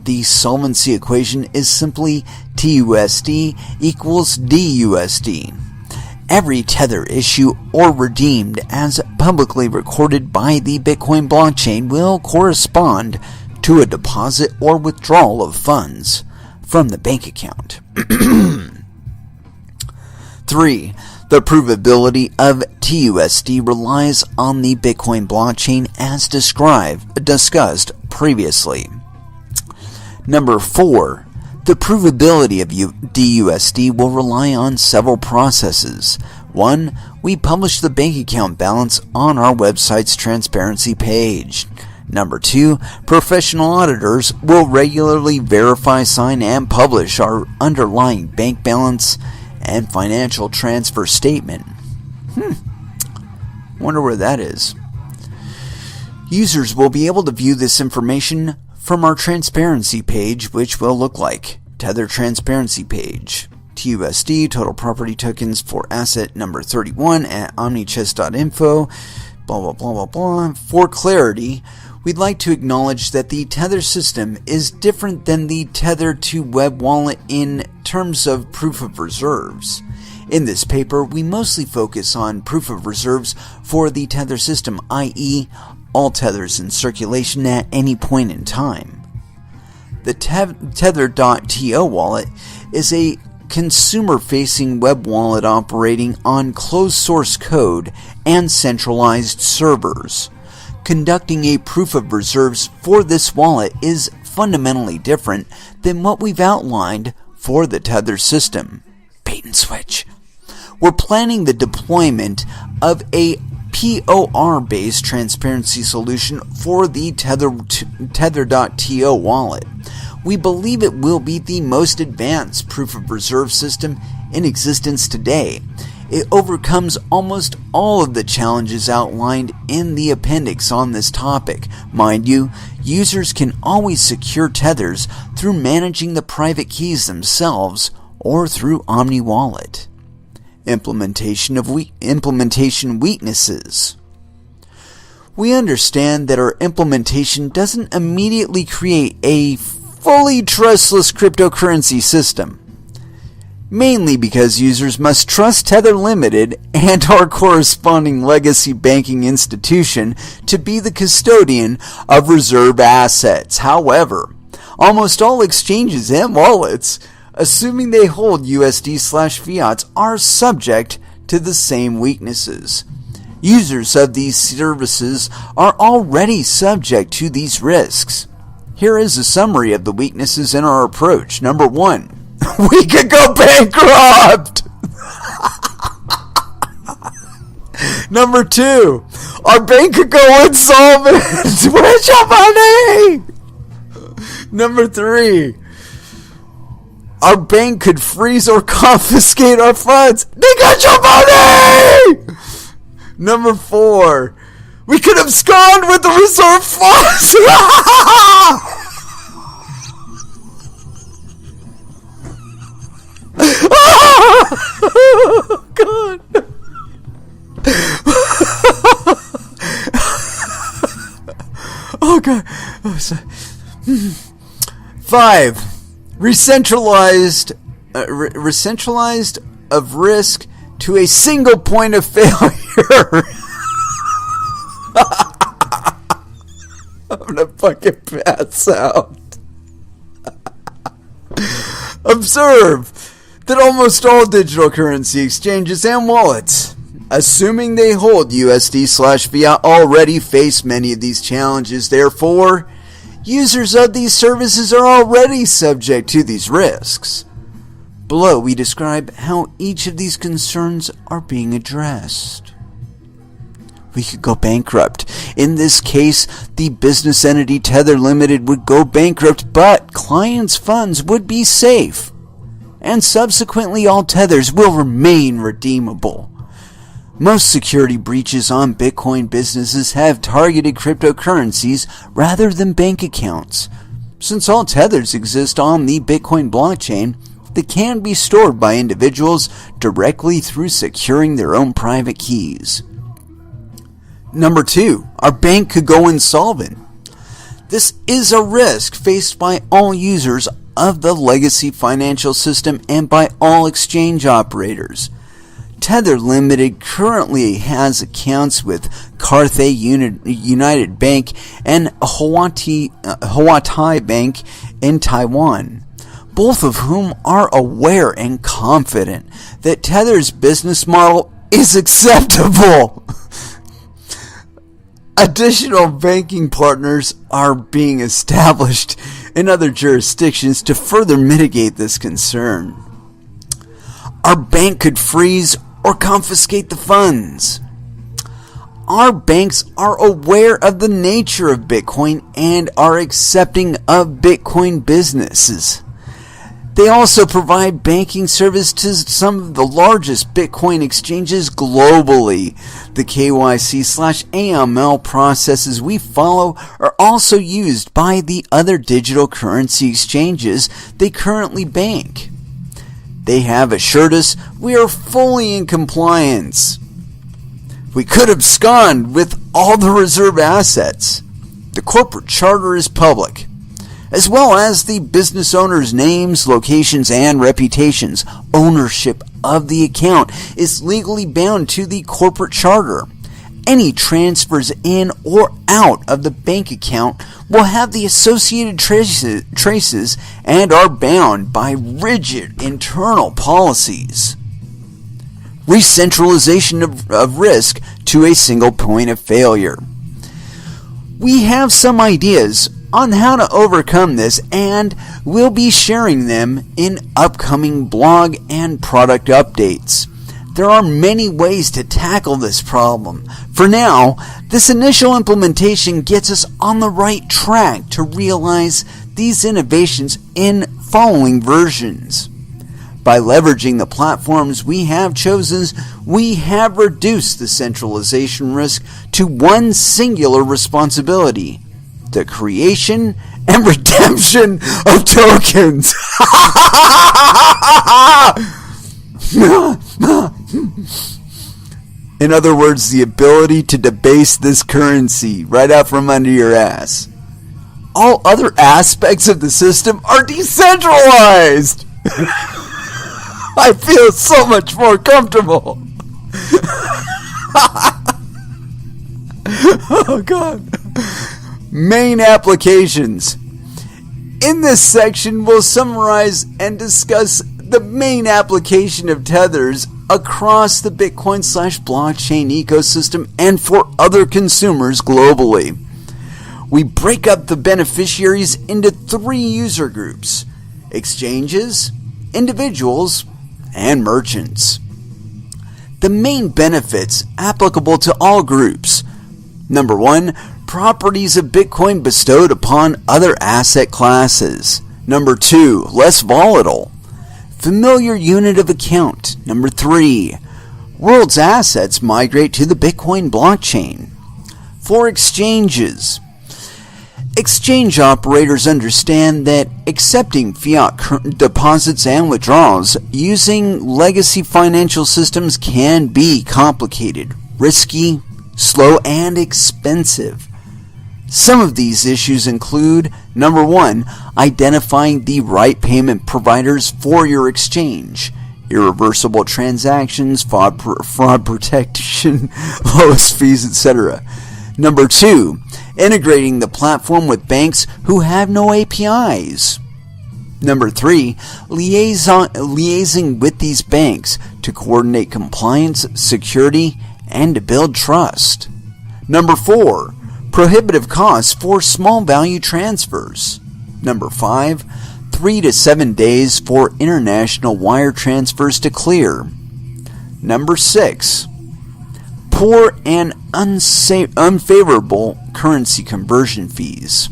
The solvency equation is simply TUSD equals DUSD. Every tether issue or redeemed as publicly recorded by the Bitcoin blockchain will correspond to a deposit or withdrawal of funds from the bank account. 3. The provability of TUSD relies on the Bitcoin blockchain as discussed previously. Number 4. The provability of DUSD will rely on several processes. 1. We publish the bank account balance on our website's transparency page. Number 2. Professional auditors will regularly verify, sign, and publish our underlying bank balance and financial transfer statement. Wonder where that is. Users will be able to view this information from our transparency page, which will look like Tether transparency page. TUSD, total property tokens for asset number 31 at omnichest.info, blah, blah, blah, blah, blah. For clarity, we'd like to acknowledge that the Tether system is different than the Tether to web wallet in terms of proof of reserves. In this paper, we mostly focus on proof of reserves for the Tether system, i.e., all tethers in circulation at any point in time. The Tether.to wallet is a consumer-facing web wallet operating on closed source code and centralized servers. Conducting a proof of reserves for this wallet is fundamentally different than what we've outlined for the Tether system. Bait and switch. We're planning the deployment of a POR-based transparency solution for the Tether.to wallet. We believe it will be the most advanced proof of reserve system in existence today. It overcomes almost all of the challenges outlined in the appendix on this topic. Mind you, users can always secure tethers through managing the private keys themselves or through Omni Wallet. Implementation weaknesses. We understand that our implementation doesn't immediately create a fully trustless cryptocurrency system, mainly because users must trust Tether Limited and our corresponding legacy banking institution to be the custodian of reserve assets. However, almost all exchanges and wallets, assuming they hold USD/fiat, are subject to the same weaknesses. Users of these services are already subject to these risks. Here is a summary of the weaknesses in our approach. Number 1, we could go bankrupt. Number 2, our bank could go insolvent. Where's your money? Number 3, our bank could freeze or confiscate our funds. They got your money! Number 4, we could abscond with the reserve funds. Oh, God. Oh, God. Oh, sorry. 5, recentralized of risk to a single point of failure. I'm gonna fucking pass out. Observe that almost all digital currency exchanges and wallets, assuming they hold USD/fiat, already face many of these challenges. Therefore, users of these services are already subject to these risks. Below, we describe how each of these concerns are being addressed. We could go bankrupt. In this case, the business entity Tether Limited would go bankrupt, but clients' funds would be safe. And subsequently, all tethers will remain redeemable. Most security breaches on Bitcoin businesses have targeted cryptocurrencies rather than bank accounts. Since all tethers exist on the Bitcoin blockchain, they can be stored by individuals directly through securing their own private keys. Number 2, our bank could go insolvent. This is a risk faced by all users of the legacy financial system and by all exchange operators. Tether Limited currently has accounts with Cathay United Bank and Huatai Bank in Taiwan, both of whom are aware and confident that Tether's business model is acceptable. Additional banking partners are being established in other jurisdictions to further mitigate this concern. Our bank could freeze or confiscate the funds. Our banks are aware of the nature of Bitcoin and are accepting of Bitcoin businesses. They also provide banking service to some of the largest Bitcoin exchanges globally. The KYC/AML processes we follow are also used by the other digital currency exchanges they currently bank. They have assured us we are fully in compliance. We could abscond with all the reserve assets. The corporate charter is public, as well as the business owner's names, locations, and reputations. Ownership of the account is legally bound to the corporate charter. Any transfers in or out of the bank account will have the associated traces and are bound by rigid internal policies. Recentralization of risk to a single point of failure. We have some ideas on how to overcome this, and we'll be sharing them in upcoming blog and product updates. There are many ways to tackle this problem. For now, this initial implementation gets us on the right track to realize these innovations in following versions. By leveraging the platforms we have chosen, we have reduced the centralization risk to one singular responsibility: the creation and redemption of tokens. In other words, the ability to debase this currency right out from under your ass. All other aspects of the system are decentralized. I feel so much more comfortable. Oh, God. Main applications. In this section, we'll summarize and discuss the main application of tethers across the Bitcoin/blockchain ecosystem and for other consumers globally. We break up the beneficiaries into 3 user groups: exchanges, individuals, and merchants. The main benefits applicable to all groups: number 1, properties of Bitcoin bestowed upon other asset classes. Number 2, less volatile. Familiar unit of account. Number 3, world's assets migrate to the Bitcoin blockchain. For exchanges, exchange operators understand that accepting fiat deposits and withdrawals using legacy financial systems can be complicated, risky, slow, and expensive. Some of these issues include: number 1, identifying the right payment providers for your exchange, irreversible transactions, fraud protection, lowest fees, etc. Number 2, integrating the platform with banks who have no APIs. Number 3, liaising with these banks to coordinate compliance, security, and to build trust. Number 4, prohibitive costs for small value transfers. Number 5, 3 to 7 days for international wire transfers to clear. Number 6, poor and unfavorable currency conversion fees.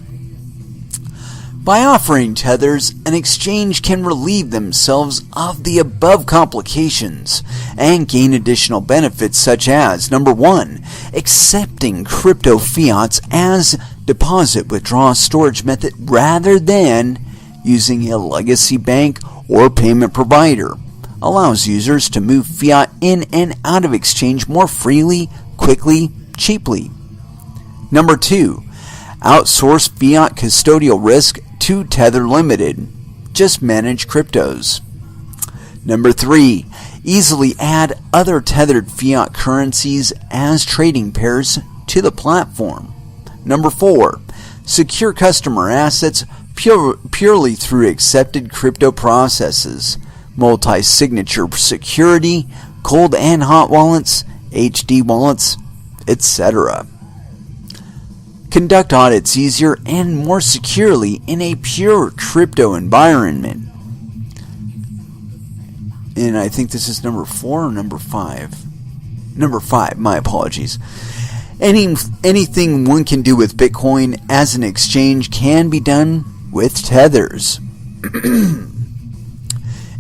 By offering tethers, an exchange can relieve themselves of the above complications and gain additional benefits such as: number 1, accepting crypto fiats as deposit withdrawal storage method rather than using a legacy bank or payment provider. Allows users to move fiat in and out of exchange more freely, quickly, cheaply. Number 2, outsource fiat custodial risk to Tether Limited. Just manage cryptos. Number 3, easily add other tethered fiat currencies as trading pairs to the platform. Number 4, secure customer assets purely through accepted crypto processes, multi-signature security, cold and hot wallets, HD wallets, etc. Conduct audits easier and more securely in a pure crypto environment. And I think this is number 4 or number 5. Number 5, my apologies. Anything one can do with Bitcoin as an exchange can be done with tethers.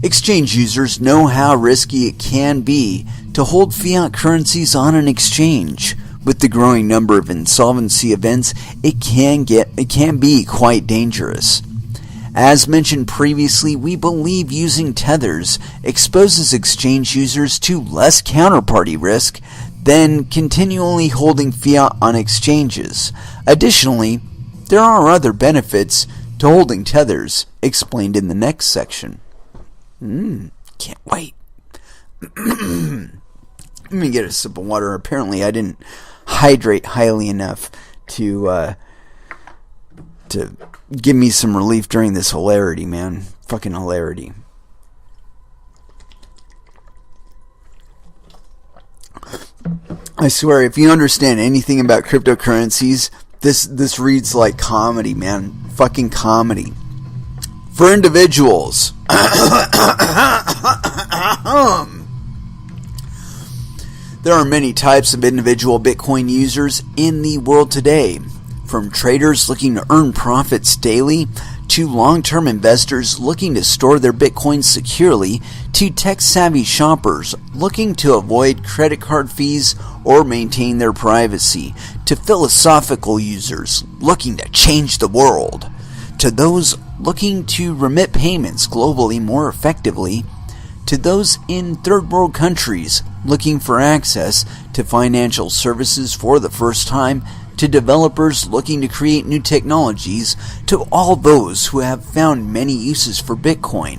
Exchange users know how risky it can be to hold fiat currencies on an exchange. With the growing number of insolvency events, it can be quite dangerous. As mentioned previously, we believe using tethers exposes exchange users to less counterparty risk than continually holding fiat on exchanges. Additionally, there are other benefits to holding tethers, explained in the next section. Can't wait. Let me get a sip of water. Apparently I didn't hydrate highly enough to give me some relief during this hilarity, man. Fucking hilarity. I swear, if you understand anything about cryptocurrencies, this reads like comedy, man. Fucking comedy. For individuals, There are many types of individual Bitcoin users in the world today, from traders looking to earn profits daily, to long-term investors looking to store their Bitcoin securely, to tech-savvy shoppers looking to avoid credit card fees or maintain their privacy, to philosophical users looking to change the world, to those looking to remit payments globally more effectively, to those in third world countries looking for access to financial services for the first time, to developers looking to create new technologies, to all those who have found many uses for Bitcoin.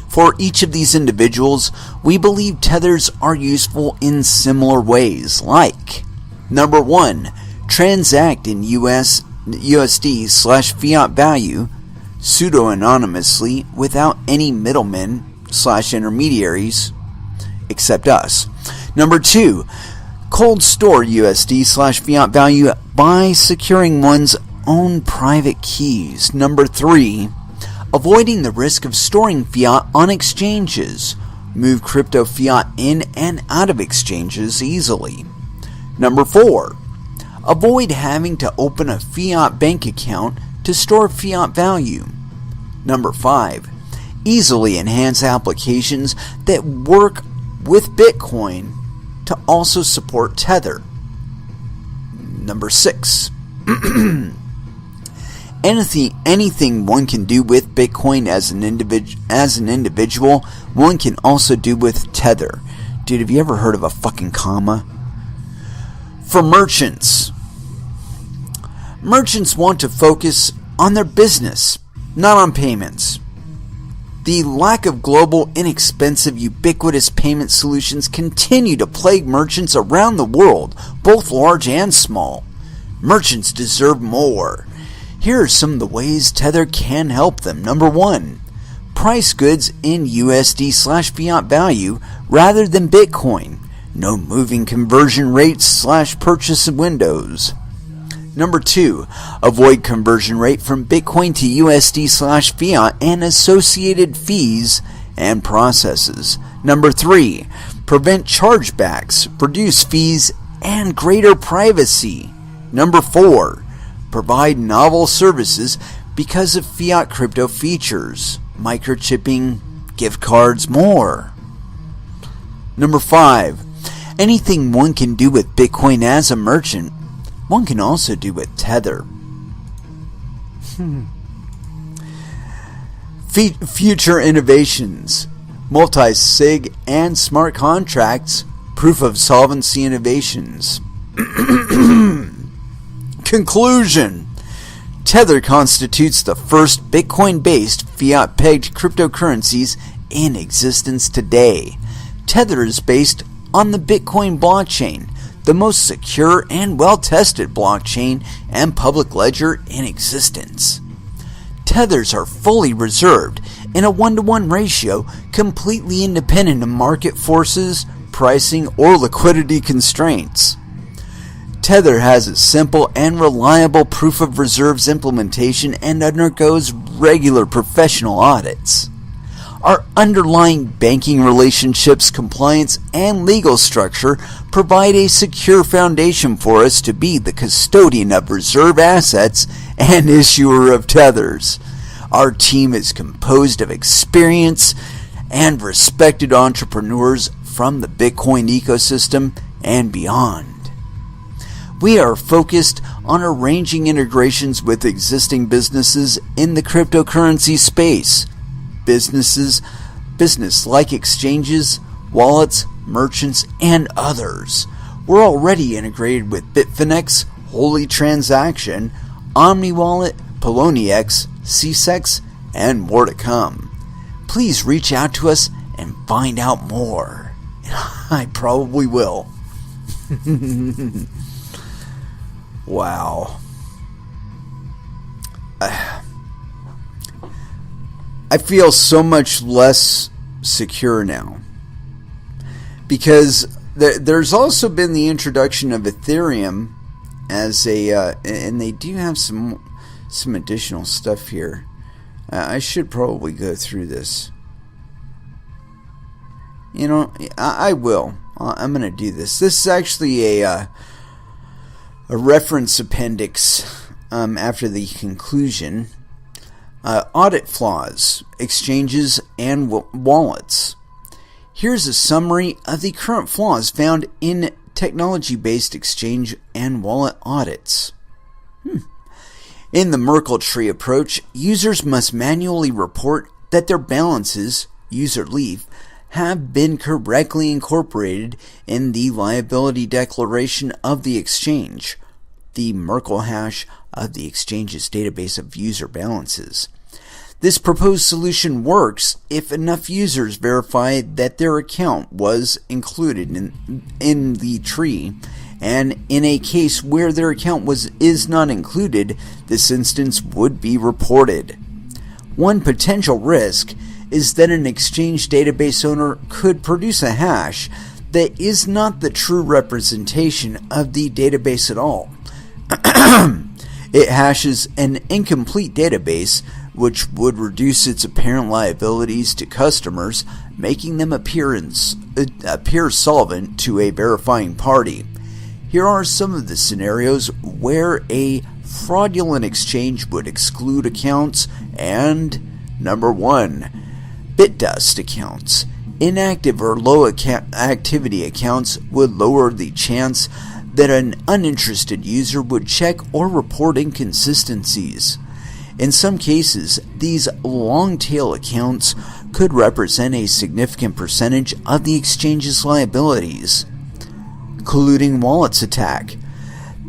For each of these individuals, we believe tethers are useful in similar ways, like: number 1, transact in USD/fiat value pseudo-anonymously without any middlemen/intermediaries except us. Number 2, cold store USD/fiat value by securing one's own private keys. Number 3, avoiding the risk of storing fiat on exchanges. Move crypto fiat in and out of exchanges easily. Number 4, avoid having to open a fiat bank account to store fiat value. Number 5, easily enhance applications that work with Bitcoin to also support Tether. Number 6, anything one can do with Bitcoin as an individual, one can also do with Tether. Dude, have you ever heard of a fucking comma? For merchants want to focus on their business, not on payments. The lack of global, inexpensive, ubiquitous payment solutions continue to plague merchants around the world, both large and small. Merchants deserve more. Here are some of the ways Tether can help them. Number 1, price goods in USD/fiat value rather than Bitcoin. No moving conversion rates/purchase windows. Number 2, avoid conversion rate from Bitcoin to USD/fiat and associated fees and processes. Number 3, prevent chargebacks, reduce fees, and greater privacy. Number 4, provide novel services because of fiat crypto features, microchipping, gift cards, more. Number 5, anything one can do with Bitcoin as a merchant, one can also do with Tether. Future innovations, multi-sig and smart contracts, proof of solvency innovations. Conclusion: Tether constitutes the first Bitcoin-based fiat-pegged cryptocurrencies in existence today. Tether is based on the Bitcoin blockchain, the most secure and well-tested blockchain and public ledger in existence. Tethers are fully reserved in a 1-to-1 ratio, completely independent of market forces, pricing, or liquidity constraints. Tether has a simple and reliable proof of reserves implementation and undergoes regular professional audits. Our underlying banking relationships, compliance, and legal structure provide a secure foundation for us to be the custodian of reserve assets and issuer of tethers. Our team is composed of experienced and respected entrepreneurs from the Bitcoin ecosystem and beyond. We are focused on arranging integrations with existing businesses in the cryptocurrency space. Business like exchanges, wallets, merchants, and others. We're already integrated with Bitfinex, Holy Transaction, OmniWallet, Poloniex, CSEX, and more to come. Please reach out to us and find out more. I probably will. Wow. I feel so much less secure now, because there's also been the introduction of Ethereum as a, and they do have some additional stuff here. I should probably go through this. I will. I'm going to do this. This is actually a reference appendix after the conclusion. Audit flaws, exchanges, and wallets. Here's a summary of the current flaws found in technology-based exchange and wallet audits. In the Merkle tree approach, users must manually report that their balances, user leaf, have been correctly incorporated in the liability declaration of the exchange, the Merkle hash of the exchange's database of user balances. This proposed solution works if enough users verify that their account was included in the tree, and in a case where their account is not included, this instance would be reported. One potential risk is that an exchange database owner could produce a hash that is not the true representation of the database at all. It hashes an incomplete database, which would reduce its apparent liabilities to customers, making them appear solvent to a verifying party. Here are some of the scenarios where a fraudulent exchange would exclude accounts, and number 1, BitDust accounts. Inactive or low activity accounts would lower the chance that an uninterested user would check or report inconsistencies. In some cases, these long-tail accounts could represent a significant percentage of the exchange's liabilities. Colluding wallets attack.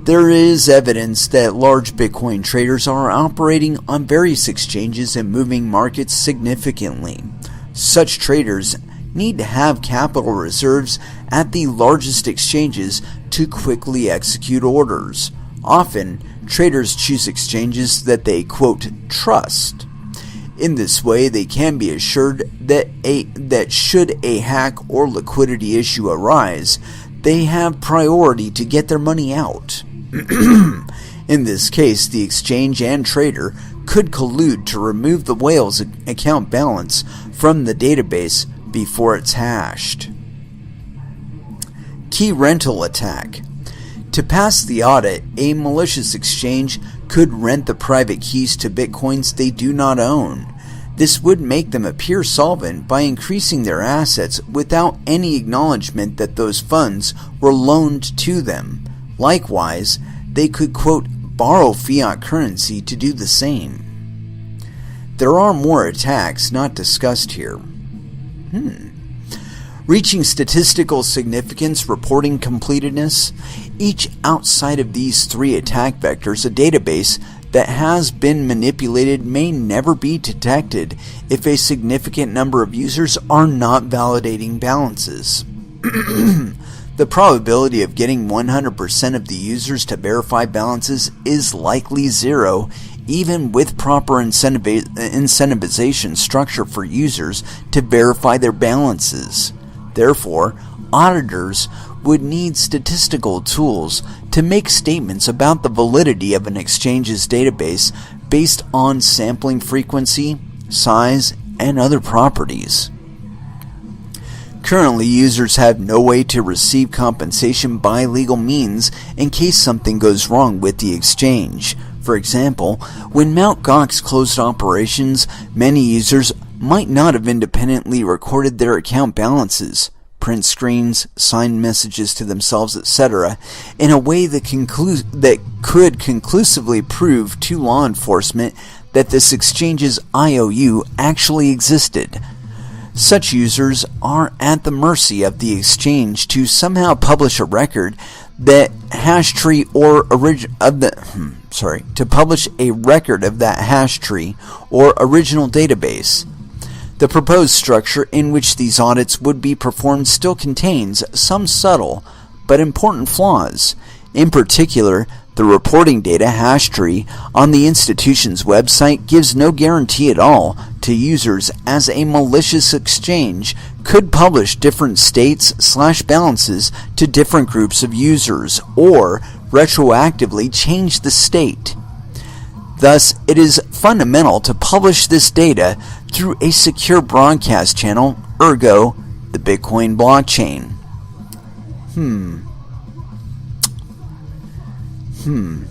There is evidence that large Bitcoin traders are operating on various exchanges and moving markets significantly. Such traders need to have capital reserves at the largest exchanges to quickly execute orders. Often, traders choose exchanges that they, quote, trust. In this way, they can be assured that should a hack or liquidity issue arise, they have priority to get their money out. In this case, the exchange and trader could collude to remove the whale's account balance from the database before it's hashed. Key rental attack. To pass the audit, a malicious exchange could rent the private keys to bitcoins they do not own. This would make them appear solvent by increasing their assets without any acknowledgement that those funds were loaned to them. Likewise, they could, quote, borrow fiat currency to do the same. There are more attacks not discussed here. Reaching statistical significance, reporting completedness. Each outside of these 3 attack vectors, a database that has been manipulated may never be detected if a significant number of users are not validating balances. The probability of getting 100% of the users to verify balances is likely 0, even with proper incentivization structure for users to verify their balances. Therefore, auditors would need statistical tools to make statements about the validity of an exchange's database based on sampling frequency, size, and other properties. Currently, users have no way to receive compensation by legal means in case something goes wrong with the exchange. For example, when Mt. Gox closed operations, many users might not have independently recorded their account balances, print screens, sign messages to themselves, etc., in a way that could conclusively prove to law enforcement that this exchange's IOU actually existed. Such users are at the mercy of the exchange to somehow publish a record that hash tree or to publish a record of that hash tree or original database. The proposed structure in which these audits would be performed still contains some subtle but important flaws. In particular, the reporting data hash tree on the institution's website gives no guarantee at all to users, as a malicious exchange could publish different states/balances to different groups of users or retroactively change the state. Thus, it is fundamental to publish this data through a secure broadcast channel, ergo the Bitcoin blockchain.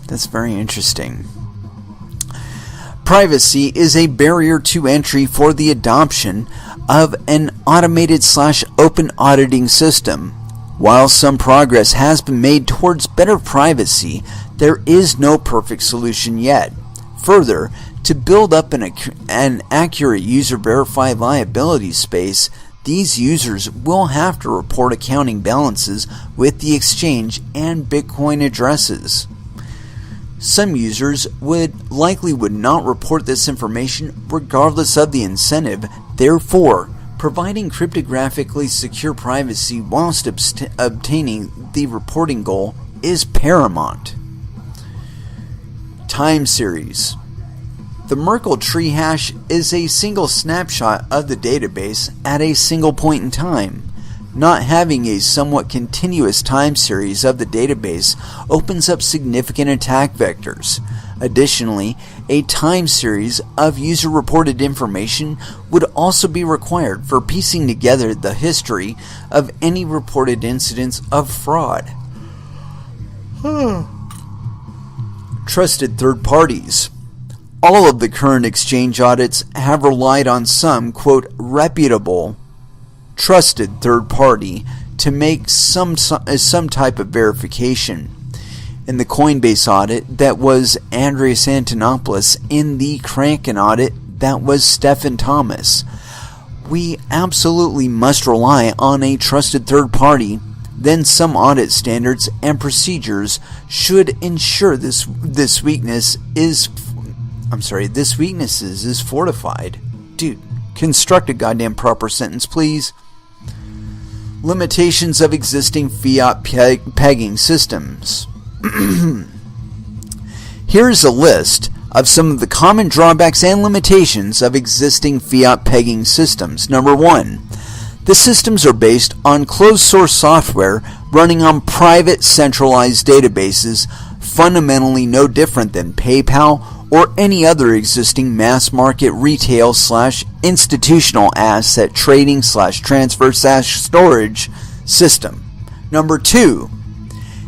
That's very interesting. Privacy is a barrier to entry for the adoption of an automated/open auditing system. While some progress has been made towards better privacy, there is no perfect solution yet. Further, to build up an accurate user-verified liability space, these users will have to report accounting balances with the exchange and Bitcoin addresses. Some users would not report this information regardless of the incentive. Therefore, providing cryptographically secure privacy whilst obtaining the reporting goal is paramount. Time series. The Merkle tree hash is a single snapshot of the database at a single point in time. Not having a somewhat continuous time series of the database opens up significant attack vectors. Additionally, a time series of user-reported information would also be required for piecing together the history of any reported incidents of fraud. Trusted third parties. All of the current exchange audits have relied on some, quote, reputable, trusted third party to make some type of verification. In the Coinbase audit, that was Andreas Antonopoulos. In the Kraken audit, that was Stephen Thomas. We absolutely must rely on a trusted third party. Then some audit standards and procedures should ensure this weakness is fortified. Dude, construct a goddamn proper sentence, please. Limitations of existing fiat pegging systems. Here's a list of some of the common drawbacks and limitations of existing fiat pegging systems. Number 1. The systems are based on closed source software running on private centralized databases, fundamentally no different than PayPal or any other existing mass market retail / institutional asset trading / transfer / storage system. Number 2.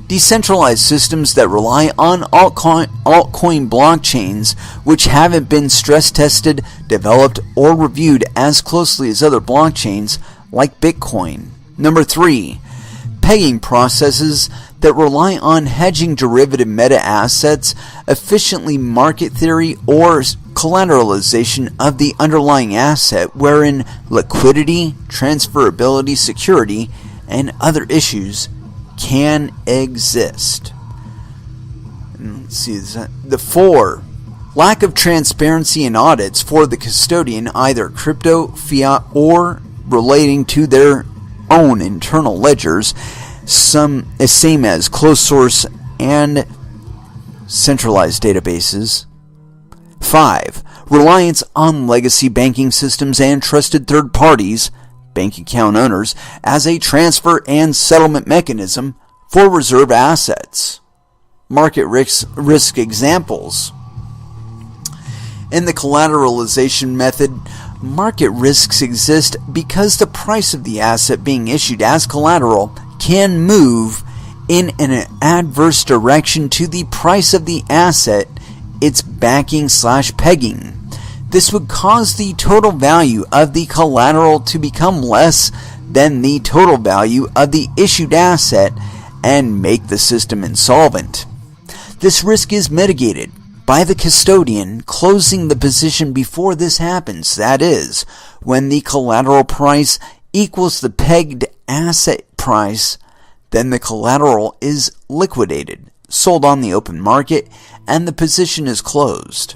Decentralized systems that rely on altcoin blockchains which haven't been stress tested, developed, or reviewed as closely as other blockchains like Bitcoin. Number 3. Pegging processes that rely on hedging derivative meta-assets, efficiently market theory, or collateralization of the underlying asset, wherein liquidity, transferability, security, and other issues can exist. Let's see, the 4. Lack of transparency in audits for the custodian, either crypto, fiat, or relating to their own internal ledgers, same as closed source and centralized databases. 5. Reliance on legacy banking systems and trusted third parties, bank account owners, as a transfer and settlement mechanism for reserve assets. Market risk examples. In the collateralization method, market risks exist because the price of the asset being issued as collateral can move in an adverse direction to the price of the asset it's backing / pegging. This would cause the total value of the collateral to become less than the total value of the issued asset and make the system insolvent. This risk is mitigated by the custodian closing the position before this happens, that is, when the collateral price equals the pegged asset price, then the collateral is liquidated, sold on the open market, and the position is closed.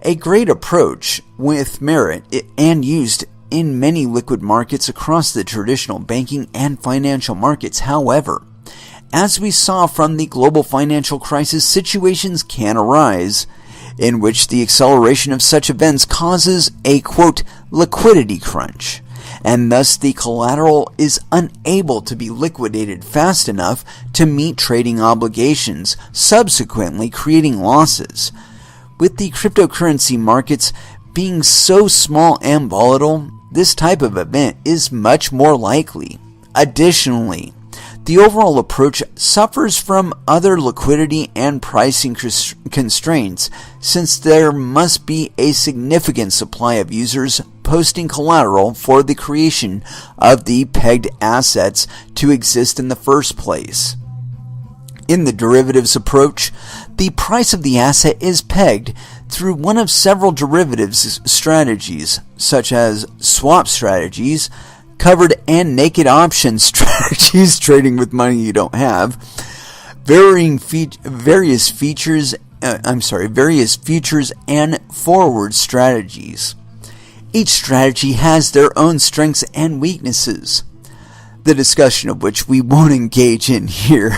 A great approach with merit and used in many liquid markets across the traditional banking and financial markets. However, as we saw from the global financial crisis, situations can arise in which the acceleration of such events causes a, quote, liquidity crunch, and thus the collateral is unable to be liquidated fast enough to meet trading obligations, subsequently creating losses. With the cryptocurrency markets being so small and volatile, this type of event is much more likely. Additionally, the overall approach suffers from other liquidity and pricing constraints, since there must be a significant supply of users posting collateral for the creation of the pegged assets to exist in the first place. In the derivatives approach, the price of the asset is pegged through one of several derivatives strategies, such as swap strategies, covered and naked option strategies, trading with money you don't have, various futures and forward strategies. Each strategy has their own strengths and weaknesses, the discussion of which we won't engage in here.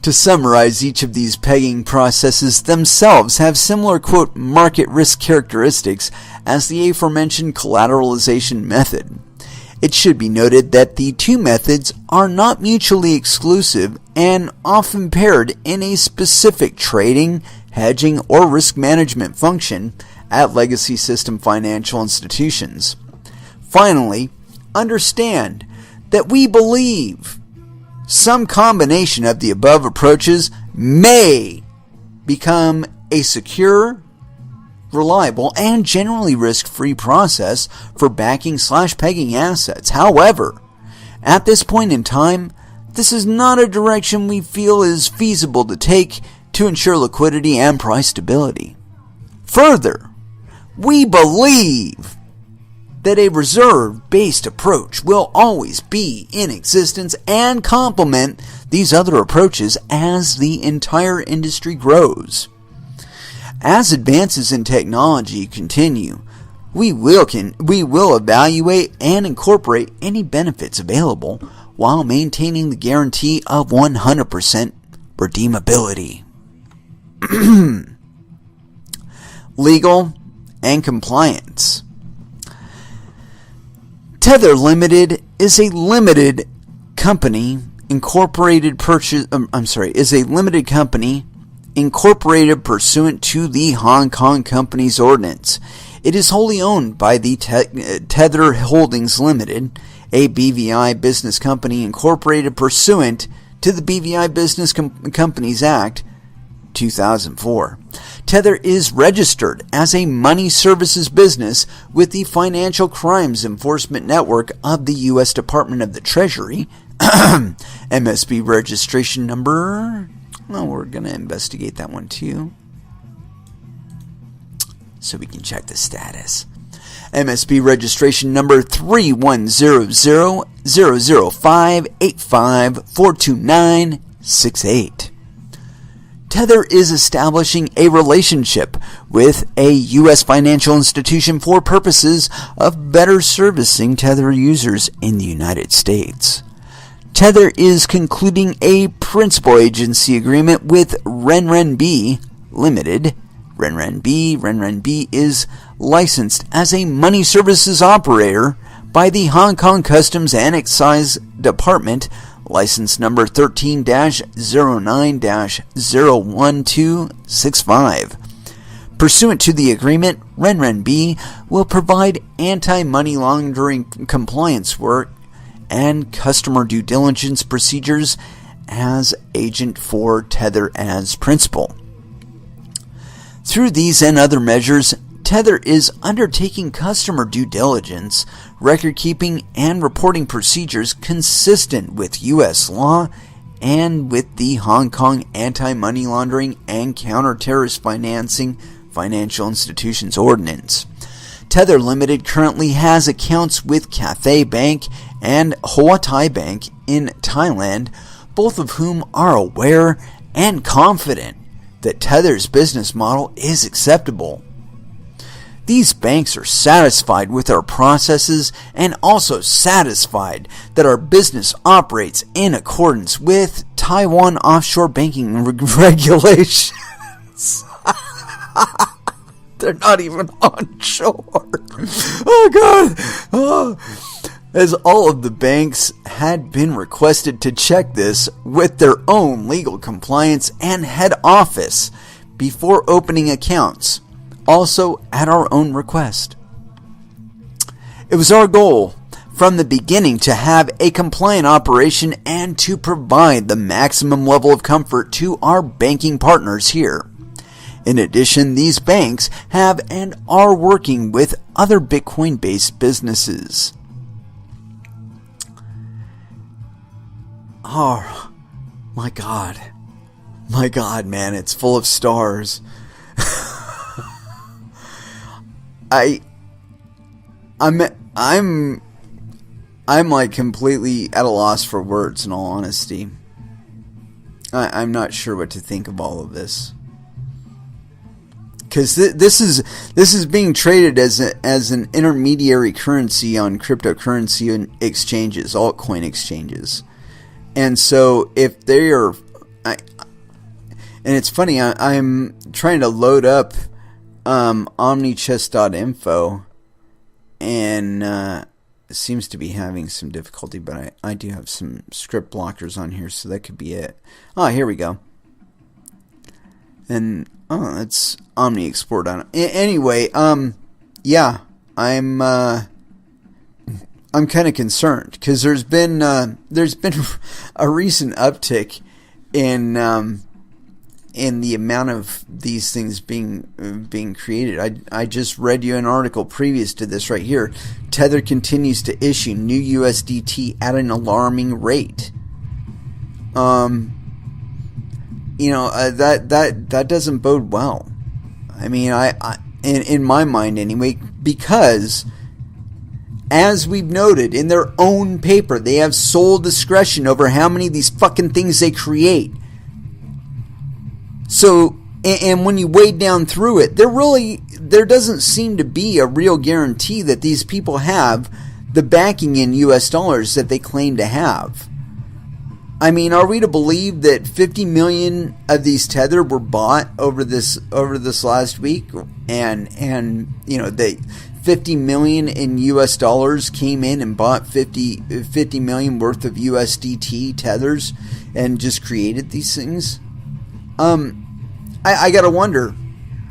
To summarize, each of these pegging processes themselves have similar, quote, market risk characteristics as the aforementioned collateralization method. It should be noted that the two methods are not mutually exclusive and often paired in a specific trading, hedging, or risk management function at legacy system financial institutions. Finally, understand that we believe some combination of the above approaches may become a secure, reliable, and generally risk-free process for backing/pegging assets. However, at this point in time, this is not a direction we feel is feasible to take to ensure liquidity and price stability. Further, we believe that a reserve-based approach will always be in existence and complement these other approaches as the entire industry grows. As advances in technology continue, we will evaluate and incorporate any benefits available while maintaining the guarantee of 100% redeemability. Legal and compliance. Tether Limited is a limited company incorporated pursuant to the Hong Kong Companies Ordinance. It is wholly owned by the Tether Holdings Limited, a BVI business company incorporated pursuant to the BVI Business Companies Act 2004. Tether is registered as a money services business with the Financial Crimes Enforcement Network of the U.S. Department of the Treasury, MSB registration number. Well, we're going to investigate that one too, so we can check the status. MSB registration number 31000058542968. Tether is establishing a relationship with a U.S. financial institution for purposes of better servicing Tether users in the United States. Tether is concluding a principal agency agreement with RenRenB Limited. RenRenB is licensed as a money services operator by the Hong Kong Customs and Excise Department, license number 13-09-01265. Pursuant to the agreement, RenRenB will provide anti-money laundering compliance work and customer due diligence procedures as agent for Tether as principal. Through these and other measures, Tether is undertaking customer due diligence, record keeping, and reporting procedures consistent with U.S. law and with the Hong Kong Anti-Money Laundering and Counter-Terrorist Financing Financial Institutions Ordinance. Tether Limited currently has accounts with Cathay Bank and Hoa Thai Bank in Thailand, both of whom are aware and confident that Tether's business model is acceptable. These banks are satisfied with our processes and also satisfied that our business operates in accordance with Taiwan offshore banking regulations. They're not even onshore. Oh, God. Oh. As all of the banks had been requested to check this with their own legal compliance and head office before opening accounts, also at our own request. It was our goal from the beginning to have a compliant operation and to provide the maximum level of comfort to our banking partners here. In addition, these banks have and are working with other Bitcoin-based businesses. Oh, my God. My God, man, it's full of stars. I'm like completely at a loss for words, in all honesty. I'm not sure what to think of all of this. Because this is being traded as an intermediary currency on cryptocurrency exchanges, altcoin exchanges. And so if they are... and it's funny, I'm trying to load up omnichess.info, and it seems to be having some difficulty, but I do have some script blockers on here, so that could be it. Oh, here we go. And it's Omni Export on it. Anyway, yeah, I'm kind of concerned because there's been a recent uptick in the amount of these things being created. I just read you an article previous to this right here. Tether continues to issue new USDT at an alarming rate. That doesn't bode well. I mean, in my mind anyway, because as we've noted in their own paper, they have sole discretion over how many of these fucking things they create. So, and when you wade down through it, there doesn't seem to be a real guarantee that these people have the backing in US dollars that they claim to have. I mean, are we to believe that 50 million of these Tether were bought over this last week, and they 50 million in US dollars came in and bought 50 million worth of USDT Tethers and just created these things? I gotta wonder,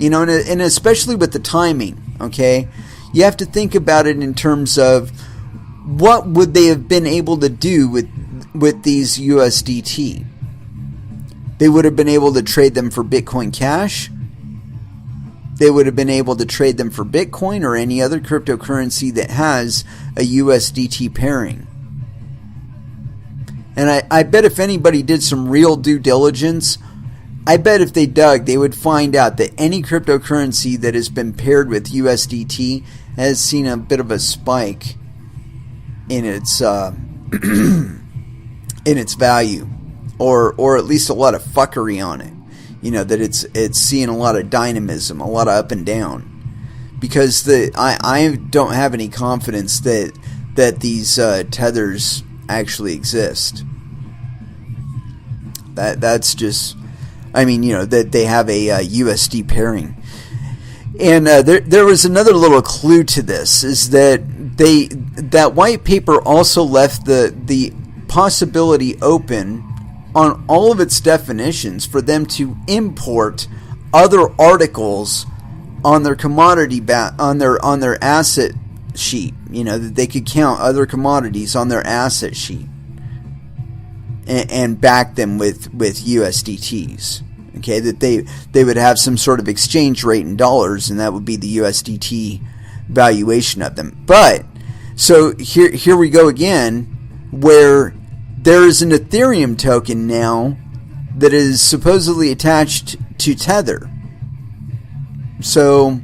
and especially with the timing, okay? You have to think about it in terms of what would they have been able to do with these USDT. They would have been able to trade them for Bitcoin Cash. They would have been able to trade them for Bitcoin or any other cryptocurrency that has a USDT pairing. And I bet if anybody did some real due diligence, I bet if they dug, they would find out that any cryptocurrency that has been paired with USDT has seen a bit of a spike in its in its value, or at least a lot of fuckery on it. That it's seeing a lot of dynamism, a lot of up and down. Because I don't have any confidence that these tethers actually exist. That's just, that they have a USD pairing. And there was another little clue to this, is that that white paper also left the possibility open on all of its definitions for them to import other articles on their commodity on their asset sheet. That they could count other commodities on their asset sheet and back them with USDTs. Okay, that they would have some sort of exchange rate in dollars, and that would be the USDT valuation of them. But so here we go again, where there is an Ethereum token now that is supposedly attached to Tether. So,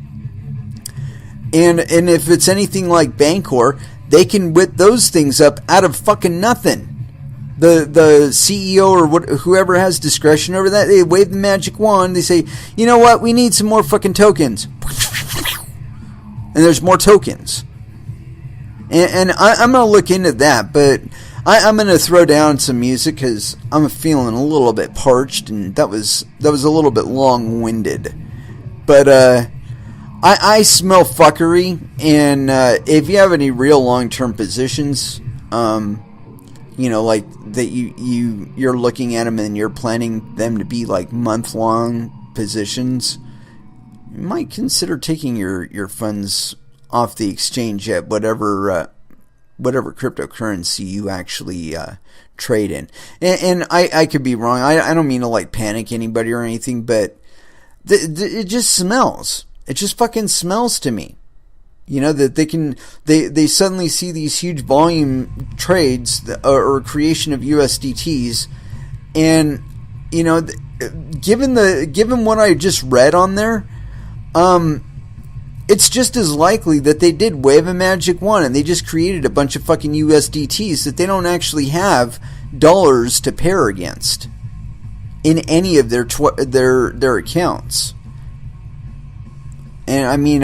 and if it's anything like Bancor, they can whip those things up out of fucking nothing. The CEO or whoever has discretion over that, they wave the magic wand. They say, you know what, we need some more fucking tokens. And there's more tokens. And I'm going to look into that, but I'm going to throw down some music because I'm feeling a little bit parched, and that was a little bit long-winded. But I smell fuckery, and if you have any real long-term positions, like that you're looking at them and you're planning them to be like month-long positions, you might consider taking your funds off the exchange at whatever cryptocurrency you actually trade in. And I could be wrong. I don't mean to like panic anybody or anything, but it just smells. It just fucking smells to me. You know, that they suddenly see these huge volume trades or creation of USDTs, and you know, given what I just read on there, it's just as likely that they did wave a magic wand and they just created a bunch of fucking USDTs that they don't actually have dollars to pair against in any of their accounts. And I mean,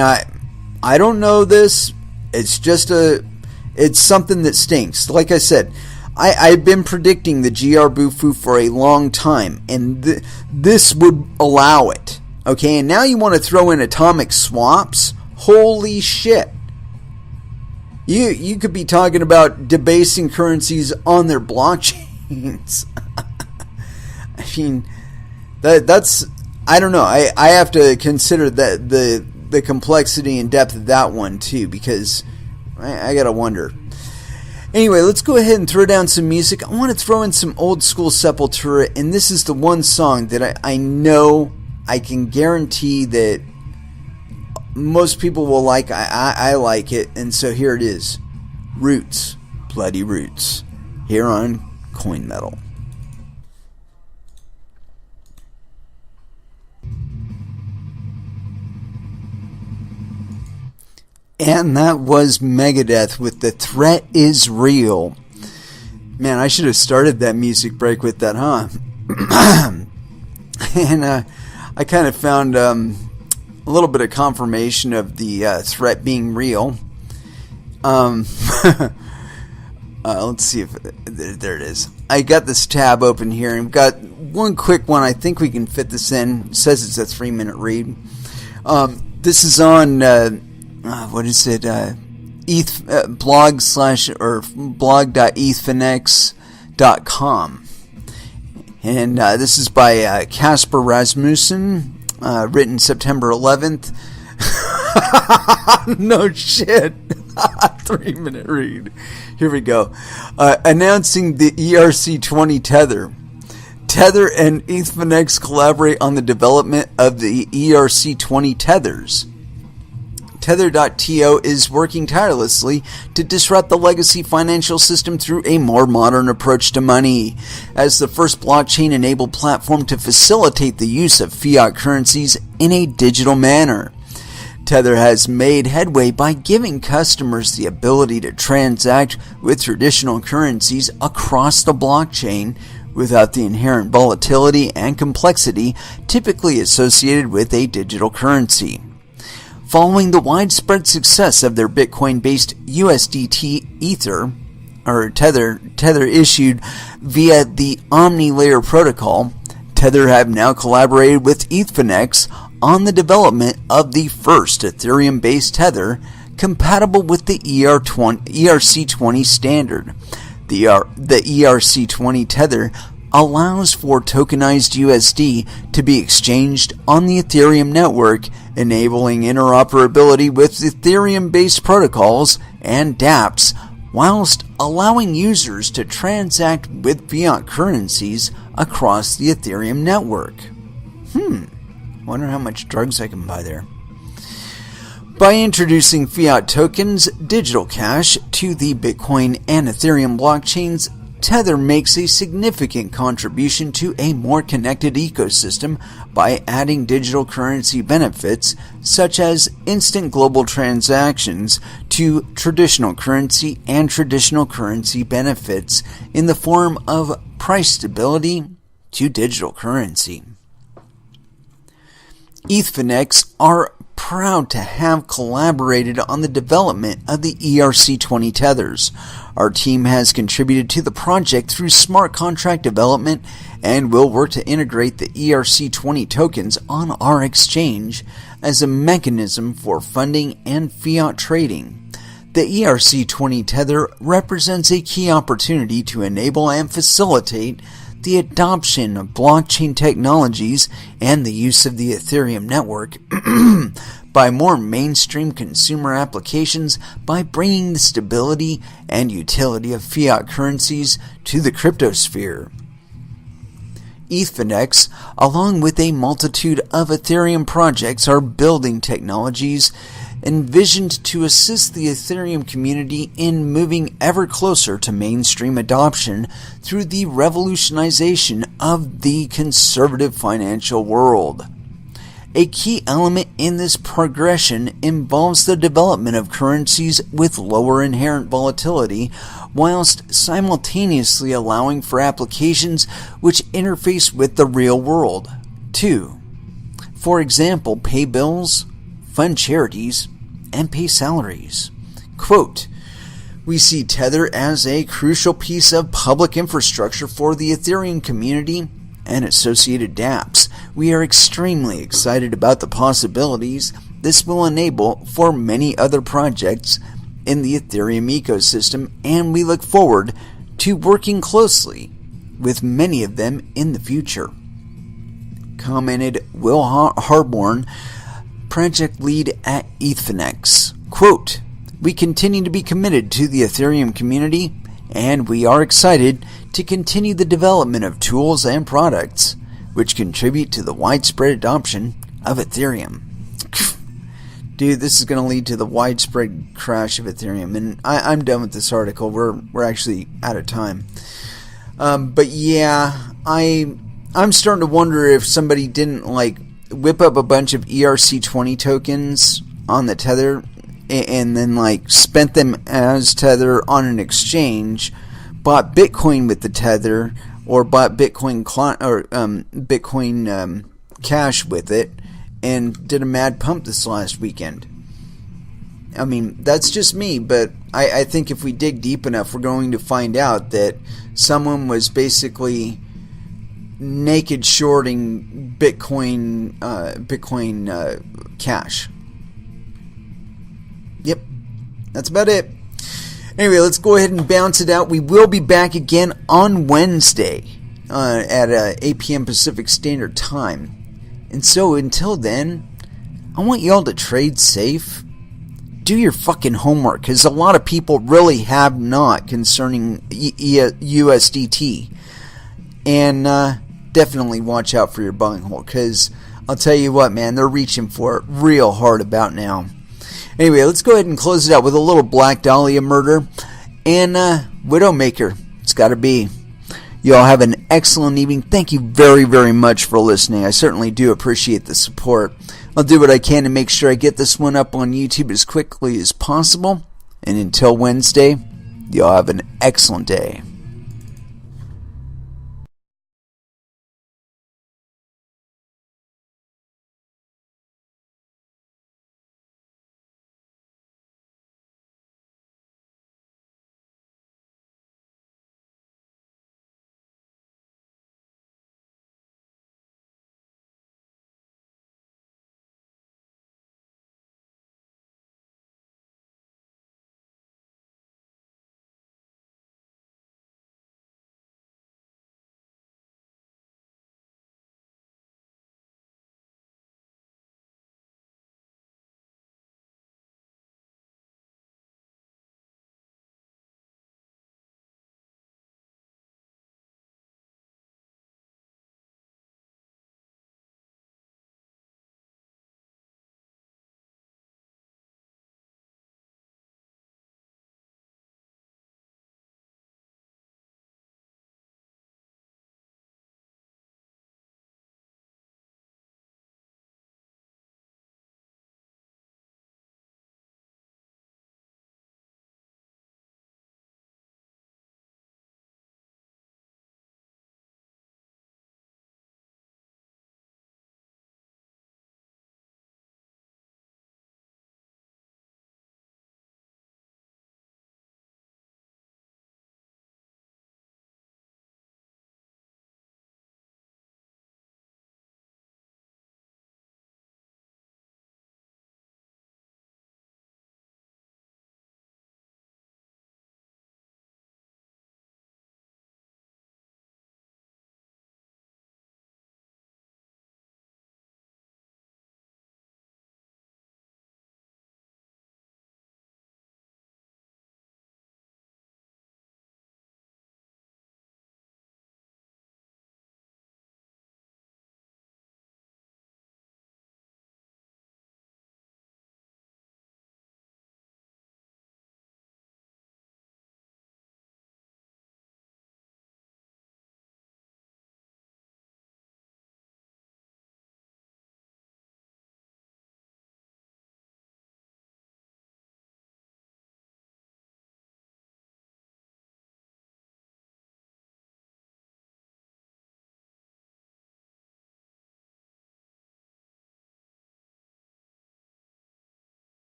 I don't know this. It's just it's something that stinks. Like I said, I've been predicting the GR Bufu for a long time, and this would allow it. Okay, and now you want to throw in atomic swaps? Holy shit. You could be talking about debasing currencies on their blockchains. I mean, that's, I don't know. I have to consider that the complexity and depth of that one too, because I gotta wonder. Anyway, let's go ahead and throw down some music. I want to throw in some old school Sepultura, and this is the one song that I know I can guarantee that most people will like. I like it, and so here it is. Roots, Bloody Roots, here on Coin Metal. And that was Megadeth with The Threat Is Real. Man, I should have started that music break with that, huh? And I kind of found a little bit of confirmation of the threat being real. Let's see if there it is. I got this tab open here, and we've got one quick one. I think we can fit this in. It says it's a 3-minute read. This is on what is it? blog.ethfinex.com, and this is by Casper Rasmussen, written September 11th. No shit. 3-minute read. Here we go. Announcing the ERC20 Tether. Tether and Ethfinex collaborate on the development of the ERC20 Tethers. Tether.to is working tirelessly to disrupt the legacy financial system through a more modern approach to money. As the first blockchain-enabled platform to facilitate the use of fiat currencies in a digital manner, Tether has made headway by giving customers the ability to transact with traditional currencies across the blockchain without the inherent volatility and complexity typically associated with a digital currency. Following the widespread success of their Bitcoin-based USDT Ether, or Tether issued via the Omni-layer protocol, Tether have now collaborated with Ethfinex on the development of the first Ethereum-based Tether compatible with the ERC20 standard. The ERC20 Tether allows for tokenized USD to be exchanged on the Ethereum network, enabling interoperability with Ethereum-based protocols and dApps, whilst allowing users to transact with fiat currencies across the Ethereum network. Wonder how much drugs I can buy there. By introducing fiat tokens, digital cash, to the Bitcoin and Ethereum blockchains, Tether makes a significant contribution to a more connected ecosystem by adding digital currency benefits such as instant global transactions to traditional currency and traditional currency benefits in the form of price stability to digital currency. Ethfinex are proud to have collaborated on the development of the ERC20 Tethers. Our team has contributed to the project through smart contract development and will work to integrate the ERC20 tokens on our exchange as a mechanism for funding and fiat trading. The ERC20 Tether represents a key opportunity to enable and facilitate the adoption of blockchain technologies and the use of the Ethereum network by more mainstream consumer applications by bringing the stability and utility of fiat currencies to the cryptosphere. Ethereum, along with a multitude of Ethereum projects, are building technologies envisioned to assist the Ethereum community in moving ever closer to mainstream adoption through the revolutionization of the conservative financial world. A key element in this progression involves the development of currencies with lower inherent volatility, whilst simultaneously allowing for applications which interface with the real world. 2. For example, pay bills, fund charities, and pay salaries. Quote, "We see Tether as a crucial piece of public infrastructure for the Ethereum community and associated dApps. We are extremely excited about the possibilities this will enable for many other projects in the Ethereum ecosystem, and we look forward to working closely with many of them in the future," commented Will Harborn, project lead at Ethereum. Quote, "We continue to be committed to the Ethereum community, and we are excited to continue the development of tools and products which contribute to the widespread adoption of Ethereum." Dude, this is going to lead to the widespread crash of Ethereum, and I'm done with this article. We're actually out of time. But yeah, I'm starting to wonder if somebody didn't whip up a bunch of ERC20 tokens on the Tether and then spent them as Tether on an exchange, bought Bitcoin with the Tether, or bought Bitcoin Cash with it, and did a mad pump this last weekend. I mean, that's just me, but I think if we dig deep enough, we're going to find out that someone was basically naked shorting Bitcoin Cash. Yep, that's about it. Anyway, let's go ahead and bounce it out. We will be back again on Wednesday at 8 p.m. Pacific Standard Time. And so until then, I want y'all to trade safe. Do your fucking homework, because a lot of people really have not concerning USDT. And definitely watch out for your bunghole, because I'll tell you what, man, they're reaching for it real hard about now. Anyway, let's go ahead and close it out with a little Black Dahlia murder and Widowmaker. It's got to be. Y'all have an excellent evening. Thank you very, very much for listening. I certainly do appreciate the support. I'll do what I can to make sure I get this one up on YouTube as quickly as possible. And until Wednesday, y'all have an excellent day.